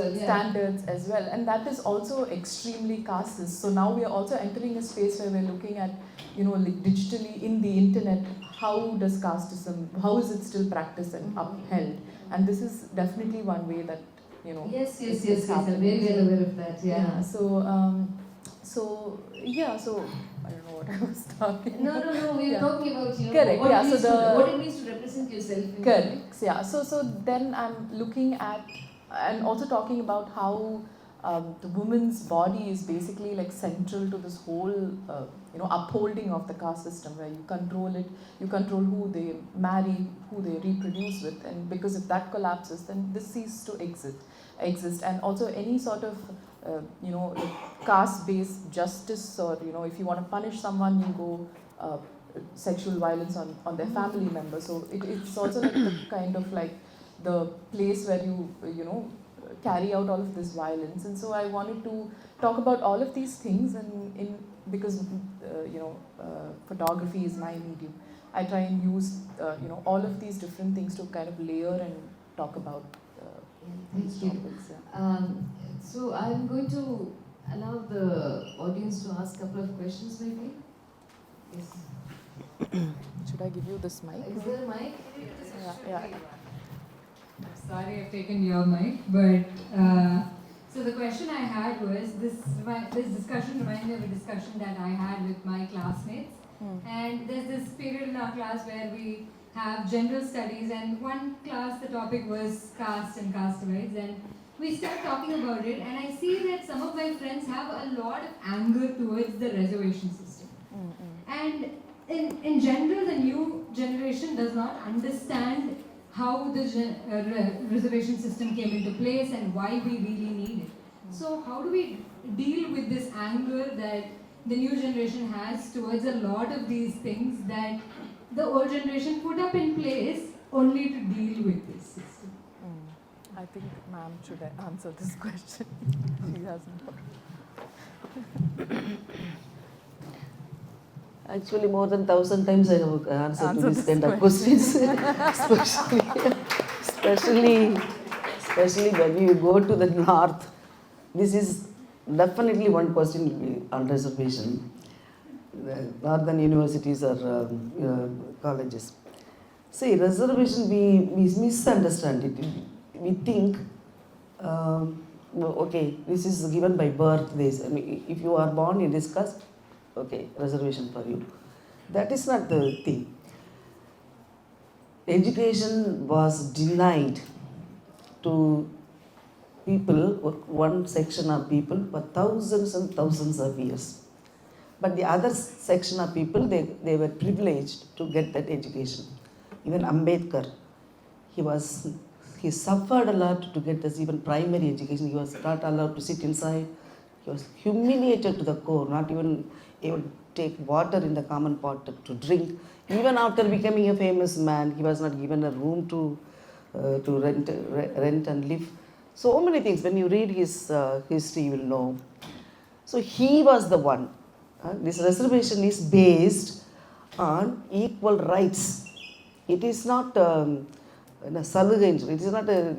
well. And that is also extremely casteist. So now we are also entering a space where we're looking at, like digitally in the internet, how does casteism, how is it still practiced and upheld? And this is definitely one way that Yes, I'm very well aware of that. So I don't know what I was talking. No. We were talking about correct. What it means to represent yourself. Correct. Yeah. So then I'm looking at, and also talking about how the woman's body is basically like central to this whole upholding of the caste system, where you control it, you control who they marry, who they reproduce with, and because if that collapses, then this ceases to exist. And also any sort of like caste-based justice, or if you want to punish someone, you go sexual violence on their family members. So it's also like the kind of like the place where you carry out all of this violence. And so I wanted to talk about all of these things, and because photography is my medium, I try and use all of these different things to kind of layer and talk about these Thank you. topics. Yeah. So I'm going to allow the audience to ask a couple of questions, maybe. Yes. Should I give you this mic? Is there a mic? Yeah. Sorry, I've taken your mic, but so the question I had was this discussion reminded me of a discussion that I had with my classmates. And there's this period in our class where we have general studies, and one class the topic was caste and caste divides, and we start talking about it, and I see that some of my friends have a lot of anger towards the reservation system. And in general, the new generation does not understand how the reservation system came into place and why we really need it. So how do we deal with this anger that the new generation has towards a lot of these things that the old generation put up in place only to deal with this system? I think ma'am should answer this question. She has more. Actually, more than 1,000 times I have answered to this kind of questions. especially when you go to the north. This is definitely one question on reservation. The northern universities or colleges. See, reservation, we misunderstand it. We think, okay, this is given by birth. This, I mean, if you are born in this caste, okay, reservation for you. That is not the thing. Education was denied to people, one section of people, for thousands and thousands of years. But the other section of people, they were privileged to get that education. Even Ambedkar, he suffered a lot to get this even primary education. He was not allowed to sit inside. He was humiliated to the core, not even able to take water in the common pot to drink. Even after becoming a famous man, he was not given a room to rent and live. So many things. When you read his history, you will know. So he was the one. This reservation is based on equal rights. It is not a saluga. It is not a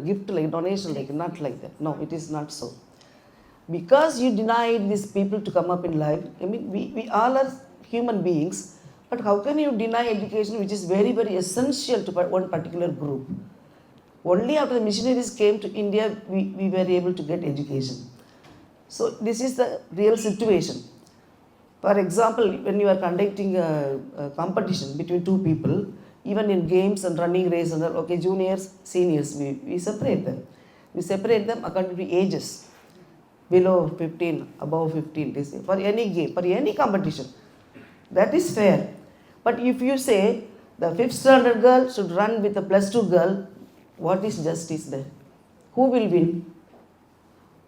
gift like donation, like not like that. No, it is not so. Because you denied these people to come up in life. I mean, we all are human beings, but how can you deny education, which is very, very essential to one particular group? Only after the missionaries came to India, we were able to get education. So this is the real situation. For example, when you are conducting a competition between two people, even in games and running race, and okay, juniors, seniors, we separate them. We separate them according to ages. Below 15, above 15, for any game, for any competition. That is fair. But if you say the 5th standard girl should run with a +2 girl, what is justice there? Who will win?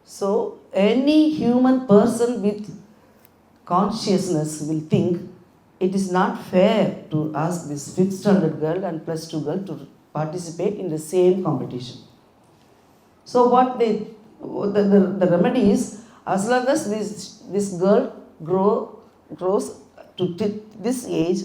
So any human person with consciousness will think it is not fair to ask this 5th standard girl and +2 girl to participate in the same competition. So what the remedy is, as long as this girl grows to this age,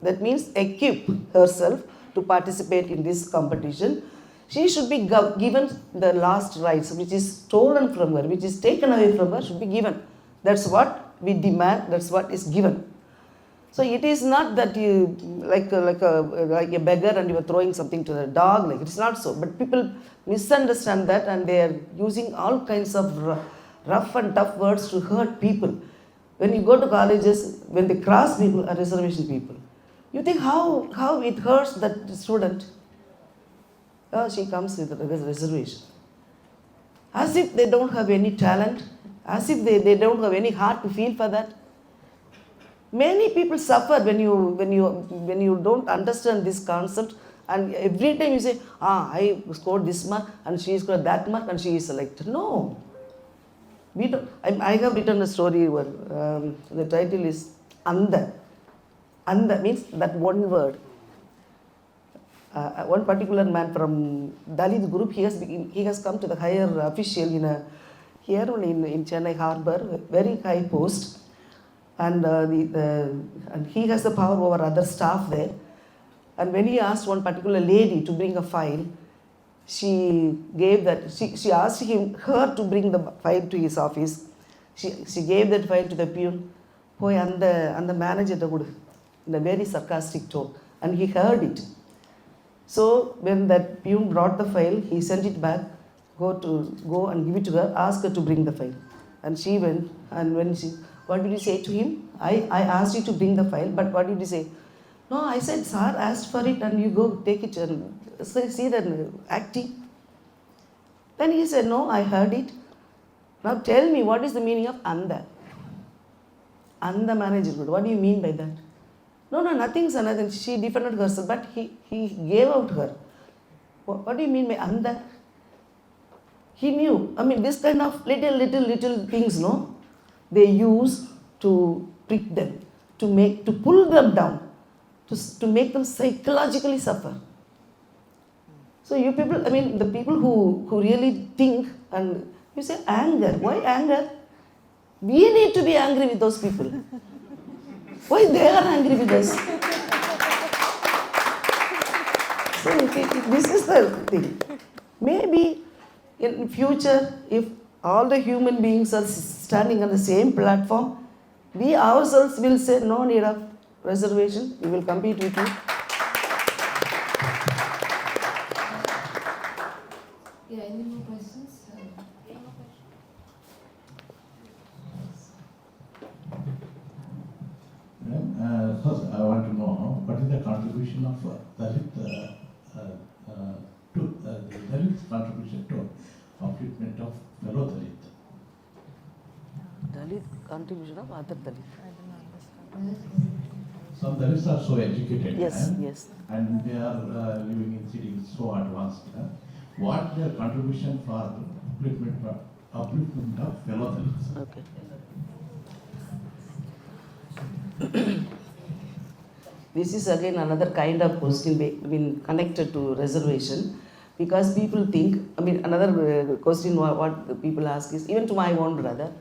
that means equip herself to participate in this competition, she should be given the last rights, which is stolen from her, which is taken away from her, should be given. That's what we demand, that's what is given. So it is not that you like a beggar and you are throwing something to the dog, like it's not so. But people misunderstand that, and they are using all kinds of rough and tough words to hurt people. When you go to colleges, when the caste people are reservation people, you think how it hurts that student. Oh, she comes with a reservation. as if they don't have any talent, as if they don't have any heart to feel for that. Many people suffer when you don't understand this concept, and every time you say, I scored this mark and she scored that mark and she is selected. No. We don't, I have written a story where the title is Anda. Anda means that one word. One particular man from Dalit group, he has come to the higher official here only in Chennai Harbour, very high post, and and he has the power over other staff there. And when he asked one particular lady to bring a file, she asked her to bring the file to his office. She gave that file to the peon. And the manager in a very sarcastic tone, and he heard it. So when that peon brought the file, he sent it back, go and give it to her, ask her to bring the file. And she went, and what did you say to him? I asked you to bring the file, but what did you say? No, I said, sir asked for it and you go take it and see the acting. Then he said, no, I heard it. Now tell me, what is the meaning of Anda? Anda manager, what do you mean by that? No, nothing, sir, nothing. She defended herself, but he gave out her. What do you mean by Anda? He knew. I mean, this kind of little things, no? They use to trick them, to pull them down, to make them psychologically suffer. So you people, I mean, the people who really think, and you say anger. Why anger? We need to be angry with those people. Why they are angry with us? So this is the thing. Maybe in future, if all the human beings are standing on the same platform, we ourselves will say, no need of reservation, we will compete with you. Yeah, any more questions? First, I want to know what is the contribution of Dalit to the Dalit's contribution to upliftment of fellow Dalit. Dalit contribution of other Dalit. Some Dalits are so educated, Yes. and they are living in cities so advanced. What their contribution for upliftment of fellow Dalits? Okay. This is again another kind of question connected to reservation, because people think, I mean, another question what people ask is, even to my own brother,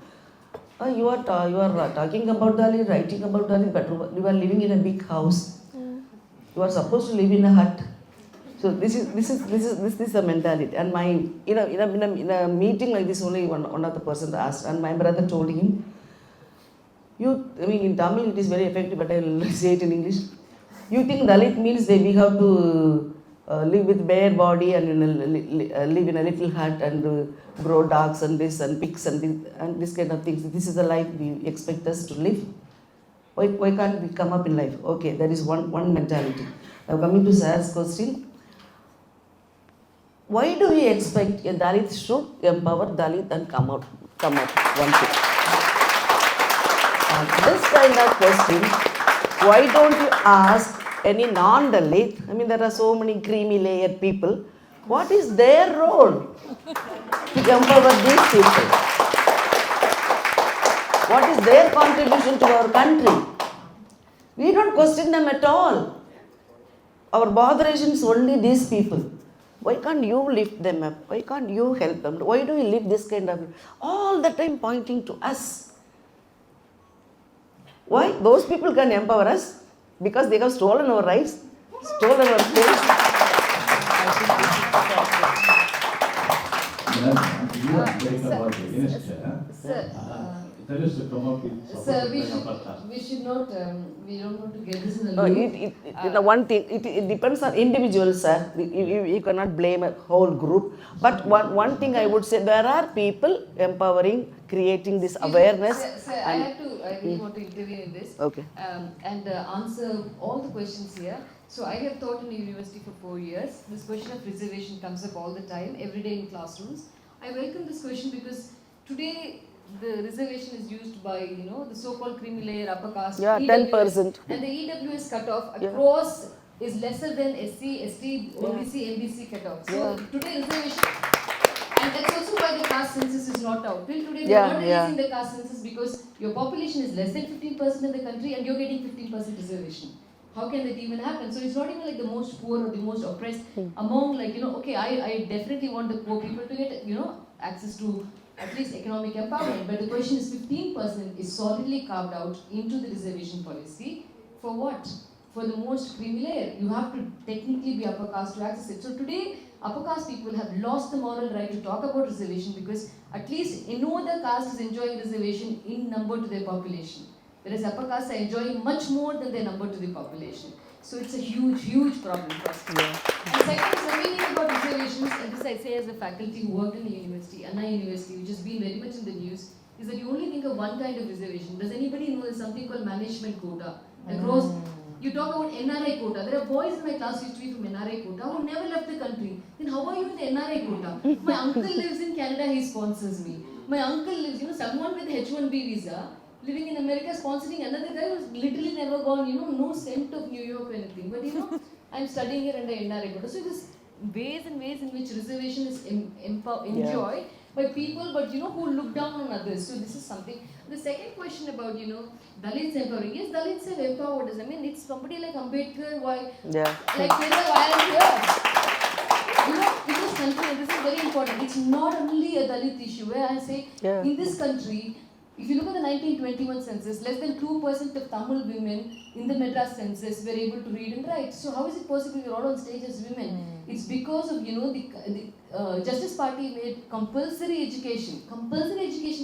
you are talking about Dalit, writing about Dalit, but you are living in a big house. You are supposed to live in a hut. So this is the mentality. And in a meeting like this, only one of the person asked, and my brother told him, in Tamil it is very effective, but I will say it in English. You think Dalit means we have to live with bare body and live in a little hut and grow dogs and this and pigs and this kind of things. This is the life we expect us to live. Why can't we come up in life? Okay, that is one mentality. Now coming to Sar's question, why do we expect a Dalit should empower Dalit and come out one thing? This kind of question, why don't you ask any non-Dalit? I mean, there are so many creamy layered people. What is their role to empower these people? What is their contribution to our country? We don't question them at all. Our botheration is only these people. Why can't you lift them up? Why can't you help them? Why do we live this kind of... All the time pointing to us. Why? Those people can empower us because they have stolen our rights, stolen our place. You are saying about the minister. That is to come up with. Sir, we should not, we don't want to get this in the loop. One thing, it depends on individuals, sir. You cannot blame a whole group. But one thing I would say, there are people empowering, creating this awareness. Sir, I really want to intervene in this. Okay. And answer all the questions here. So I have taught in a university for 4 years. This question of reservation comes up all the time, every day in classrooms. I welcome this question because today the reservation is used by, the so-called creamy layer, upper caste, Yeah, EWS, 10%. and the EWS cutoff Yeah. across is lesser than SC, ST, OBC, NBC cutoff. So today reservation, and that's also why the caste census is not out. Till today, they're not releasing the caste census because your population is less than 15% in the country and you're getting 15% reservation. How can that even happen? So it's not even like the most poor or the most oppressed among, like, okay, I definitely want the poor people to get, access to at least economic empowerment. But the question is 15% is solidly carved out into the reservation policy. For what? For the most creamy layer. You have to technically be upper caste to access it. So today, upper caste people have lost the moral right to talk about reservation because at least no other caste is enjoying reservation in number to their population. Whereas upper castes are enjoying much more than their number to the population. So it's a huge, huge problem for us. And second, something about reservations, and this I say as a faculty who worked in the university, Anna University, which has been very much in the news, is that you only think of one kind of reservation. Does anybody know there's something called management quota? Across, you talk about NRI quota. There are boys in my class who used to be from NRI quota who never left the country. Then how are you in the NRI quota? My uncle lives in Canada, he sponsors me. My uncle lives, someone with H1B visa, living in America, sponsoring another guy who's literally never gone, no scent of New York or anything. But I'm studying here under NRI quota. So there's ways and ways in which reservation is enjoyed by people, but who look down on others. So this is something. The second question about, Dalits empowering. Yes, Dalits have empowered us. I mean, it's somebody like Ambedkar, why? Yeah. Like, why I'm here. In this country, and this is very important, it's not only a Dalit issue, where I say, in this country, if you look at the 1921 census, less than 2% of Tamil women in the Madras census were able to read and write. So how is it possible you're all on stage as women? It's because of, the Justice Party made compulsory education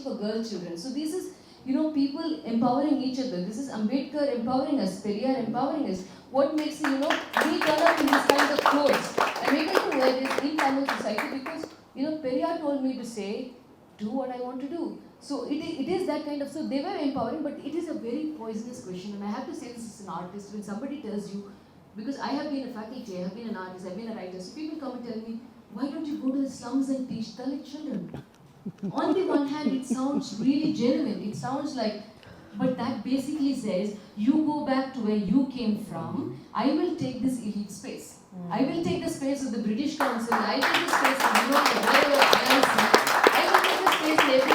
for girl children. So this is, people empowering each other. This is Ambedkar empowering us, Periyar empowering us. What makes, we turn up in this kind of clothes. I'm able to wear this in Tamil society because, Periyar told me to say, do what I want to do. So it is that kind of, so they were empowering, but it is a very poisonous question. And I have to say this as an artist, when somebody tells you, because I have been a faculty, I have been an artist, I've been a writer, so people come and tell me, why don't you go to the slums and teach Dalit children? On the one hand, it sounds really genuine, it sounds like, but that basically says, you go back to where you came from, I will take this elite space. I will take the space of the British Council, I take the space of the INC, I will take the space in every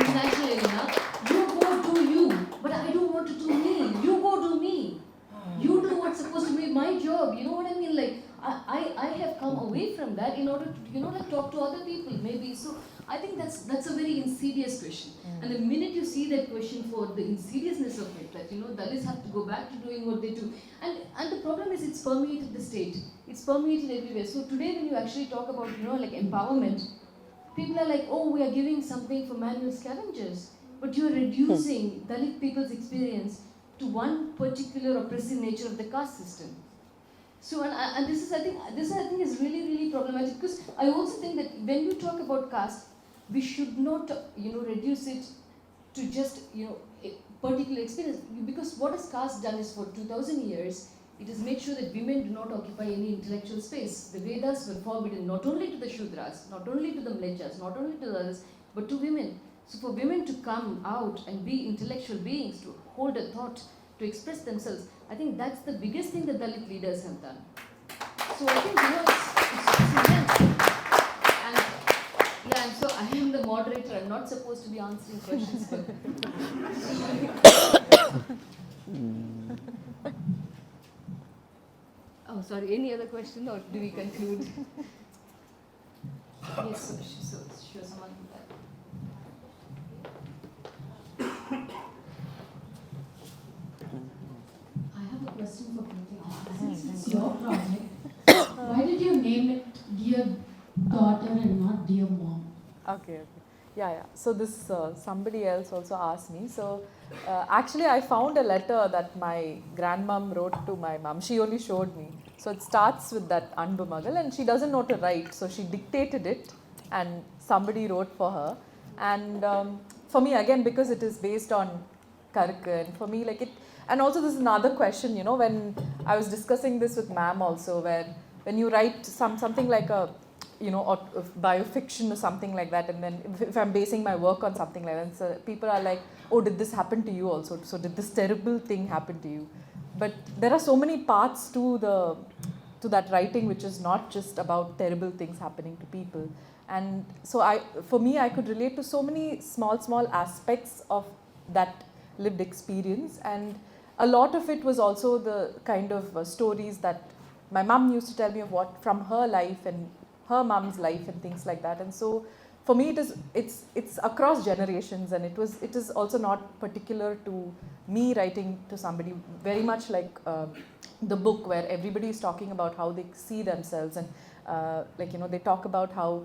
international arena. You go do you, but I don't want to do me. You go do me. You do what's supposed to be my job. You know what I mean? Like, I have come away from that in order to, talk to other people, maybe. So I think that's a very insidious question. And the minute you see that question for the insidiousness of it, that, Dalits have to go back to doing what they do. And the problem is it's permeated the state. It's permeated everywhere. So today when you actually talk about, like empowerment, people are like, oh, we are giving something for manual scavengers. But you are reducing Dalit people's experience to one particular oppressive nature of the caste system. So, and this is, I think is really, really problematic, because I also think that when you talk about caste, we should not, reduce it to just, a particular experience. Because what has caste done is for 2000 years, it has made sure that women do not occupy any intellectual space. The Vedas were forbidden not only to the Shudras, not only to the Mlechas, not only to the others, but to women. So for women to come out and be intellectual beings, to hold a thought, to express themselves, I think that's the biggest thing that Dalit leaders have done. So I think, it's immense. And so I am the moderator, I'm not supposed to be answering questions, but... Oh, sorry, any other question, or do we conclude? Yes, sure, someone do that. I have a question for Pratik. Since it's your project, why did you name it Dear Daughter and not Dear Mom? Okay. Yeah. So this somebody else also asked me. So actually I found a letter that my grandmom wrote to my mom. She only showed me. So it starts with that Anbu Magal, and she doesn't know to write. So she dictated it and somebody wrote for her. And for me, again, because it is based on Karka, and for me, like it, and also this is another question, when I was discussing this with ma'am also, where when you write something like a or biofiction or something like that, and then if I'm basing my work on something like that, so people are like, oh, did this happen to you also? So did this terrible thing happen to you? But there are so many parts to that writing which is not just about terrible things happening to people. And so for me, I could relate to so many small aspects of that lived experience, and a lot of it was also the kind of stories that my mum used to tell me of what from her life and her mum's life and things like that. And so for me, it's across generations, and it is also not particular to me writing to somebody, very much like the book where everybody is talking about how they see themselves, and they talk about how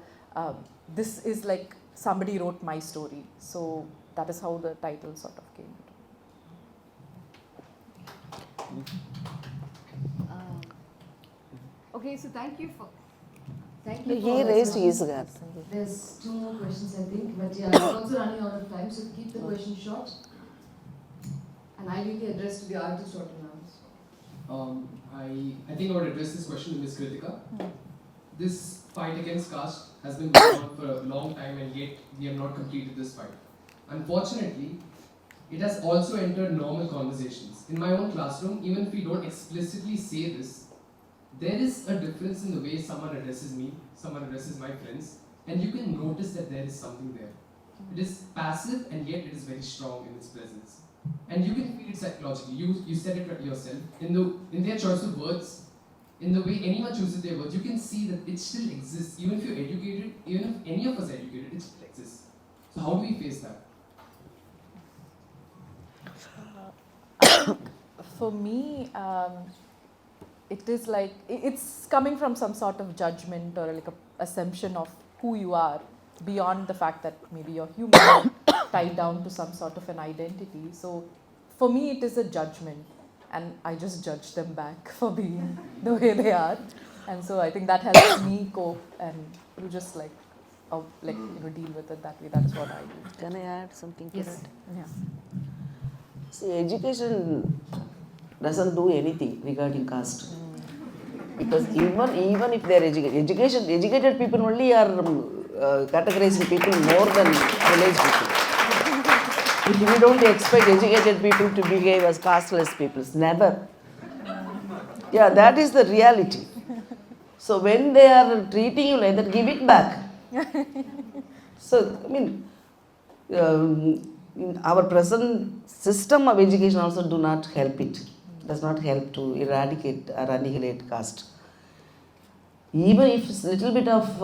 this is like somebody wrote my story. So that is how the title sort of came. Okay, so thank you for He raised his hand. There's 2 more questions, I think, but yeah, we're also running out of time, so keep the questions short. And I will address to the artist or to now. I think I would address this question to Ms. Kritika. This fight against caste has been going on for a long time, and yet we have not completed this fight. Unfortunately, it has also entered normal conversations. In my own classroom, even if we don't explicitly say this, there is a difference in the way someone addresses me, someone addresses my friends, and you can notice that there is something there. It is passive, and yet it is very strong in its presence. And you can feel it psychologically. You said it yourself. In their choice of words, in the way anyone chooses their words, you can see that it still exists. Even if you're educated, even if any of us are educated, it still exists. So how do we face that? For me, it is like, it's coming from some sort of judgment or like a assumption of who you are, beyond the fact that maybe you're human or tied down to some sort of an identity. So for me, it is a judgment, and I just judge them back for being the way they are. And so I think that helps me cope and to just deal with it that way. That is what I do. Can I add something to Yes. that? Yeah. See, education doesn't do anything regarding caste. Because even if they are educated people only are categorizing people more than village people. If we don't expect educated people to behave as casteless people, never. Yeah, that is the reality. So when they are treating you like that, give it back. So, I mean, in our present system of education also do not help it. Does not help to eradicate or annihilate caste. Even if it's little bit of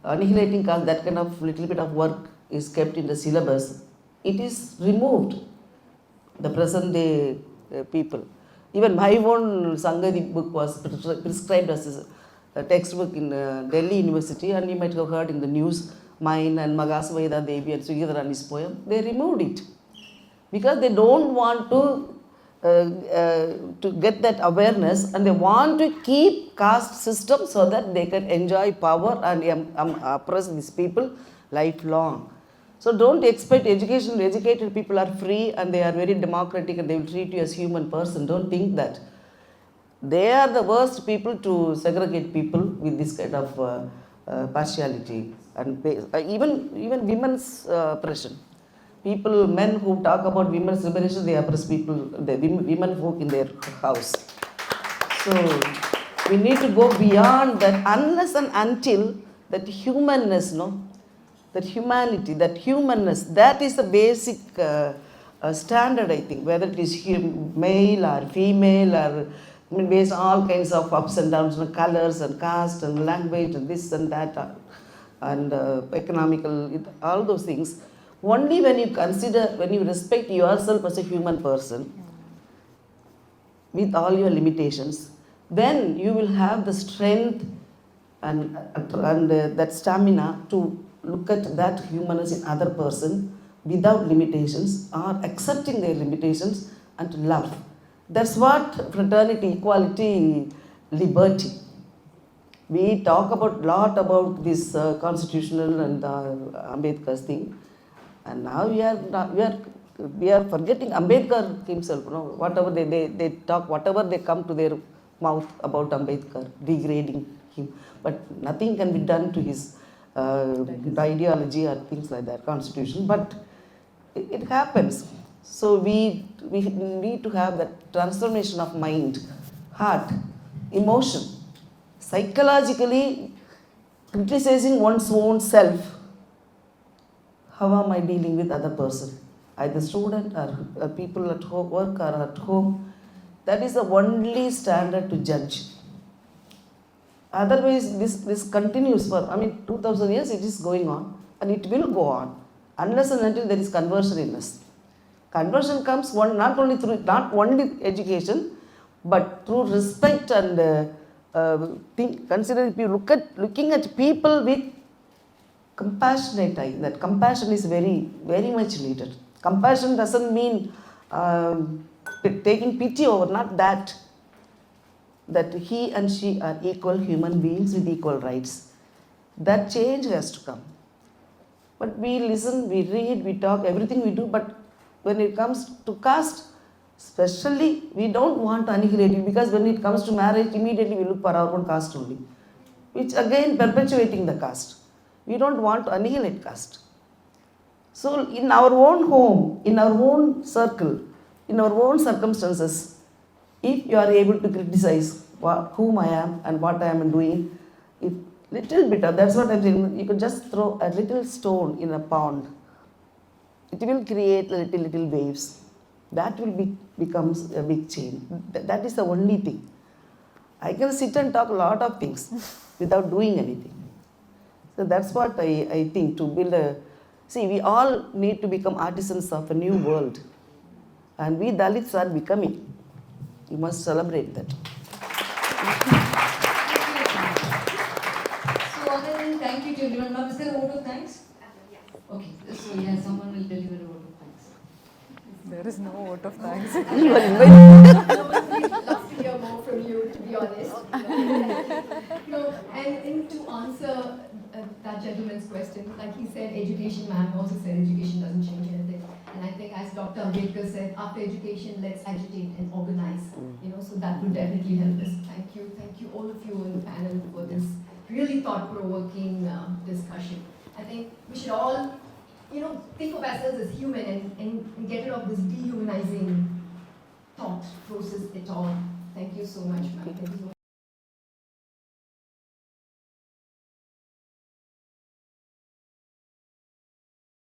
annihilating caste, that kind of little bit of work is kept in the syllabus, it is removed. The present day people. Even my own Sangadi book was prescribed as a textbook in Delhi University, and you might have heard in the news, mine and Magasvaida Devi and Sugidharani's poem, they removed it. Because they don't want to get that awareness, and they want to keep caste system so that they can enjoy power and oppress these people lifelong. So don't expect educated people are free and they are very democratic and they will treat you as human person. Don't think that. They are the worst people to segregate people with this kind of partiality and even women's oppression. People, men who talk about women's liberation, they oppress people, the women folk in their house. So we need to go beyond that unless and until that humanness, that humanity, that humanness, that is the basic standard, I think, whether it is male or female or based on all kinds of ups and downs, colors and caste and language and this and that and economical, all those things. Only when you respect yourself as a human person with all your limitations, then you will have the strength and that stamina to look at that humanness in other person without limitations or accepting their limitations and to love. That's what fraternity, equality, liberty. We talk a lot about this constitutional and Ambedkar's thing, and now we are forgetting Ambedkar himself. Whatever they talk, whatever they come to their mouth about Ambedkar, degrading him, but nothing can be done to his ideology or things like that, constitution, but it happens. So we need to have that transformation of mind, heart, emotion, psychologically criticizing one's own self. How am I dealing with other person, either student or people at home, work or at home? That is the only standard to judge. Otherwise, this continues for, 2000 years it is going on and it will go on unless and until there is conversion in us. Conversion comes not only education, but through respect and consider if you looking at people with compassionate eye. That compassion is very, very much needed. Compassion doesn't mean taking pity over, not that. That he and she are equal human beings with equal rights. That change has to come. But we listen, we read, we talk, everything we do, but when it comes to caste, especially, we don't want to annihilate it, because when it comes to marriage, immediately we look for our own caste only, which again perpetuating the caste. We don't want to annihilate caste. So in our own home, in our own circle, in our own circumstances, if you are able to criticize whom I am and what I am doing, if little bit of, that's what I'm saying, you could just throw a little stone in a pond. It will create little waves. That will becomes a big chain. That is the only thing. I can sit and talk a lot of things without doing anything. So that's what I think, to build see, we all need to become artisans of a new world. And we Dalits are becoming. You must celebrate that. So then, thank you to everyone. Now, is there a vote of thanks? Okay, so yeah, someone will deliver a vote of thanks. There is no vote of thanks. You are invited. We'd love to hear more from you, to be honest. No, and to answer that gentleman's question, like he said, education, ma'am also said education doesn't change anything. And I think, as Dr. Ambedkar said, after education, let's agitate and organize. So that would definitely help us. Thank you, all of you in the panel for this really thought-provoking discussion. I think we should all, think of ourselves as human and get rid of this dehumanizing thought process at all. Thank you so much, ma'am. Thank you so much.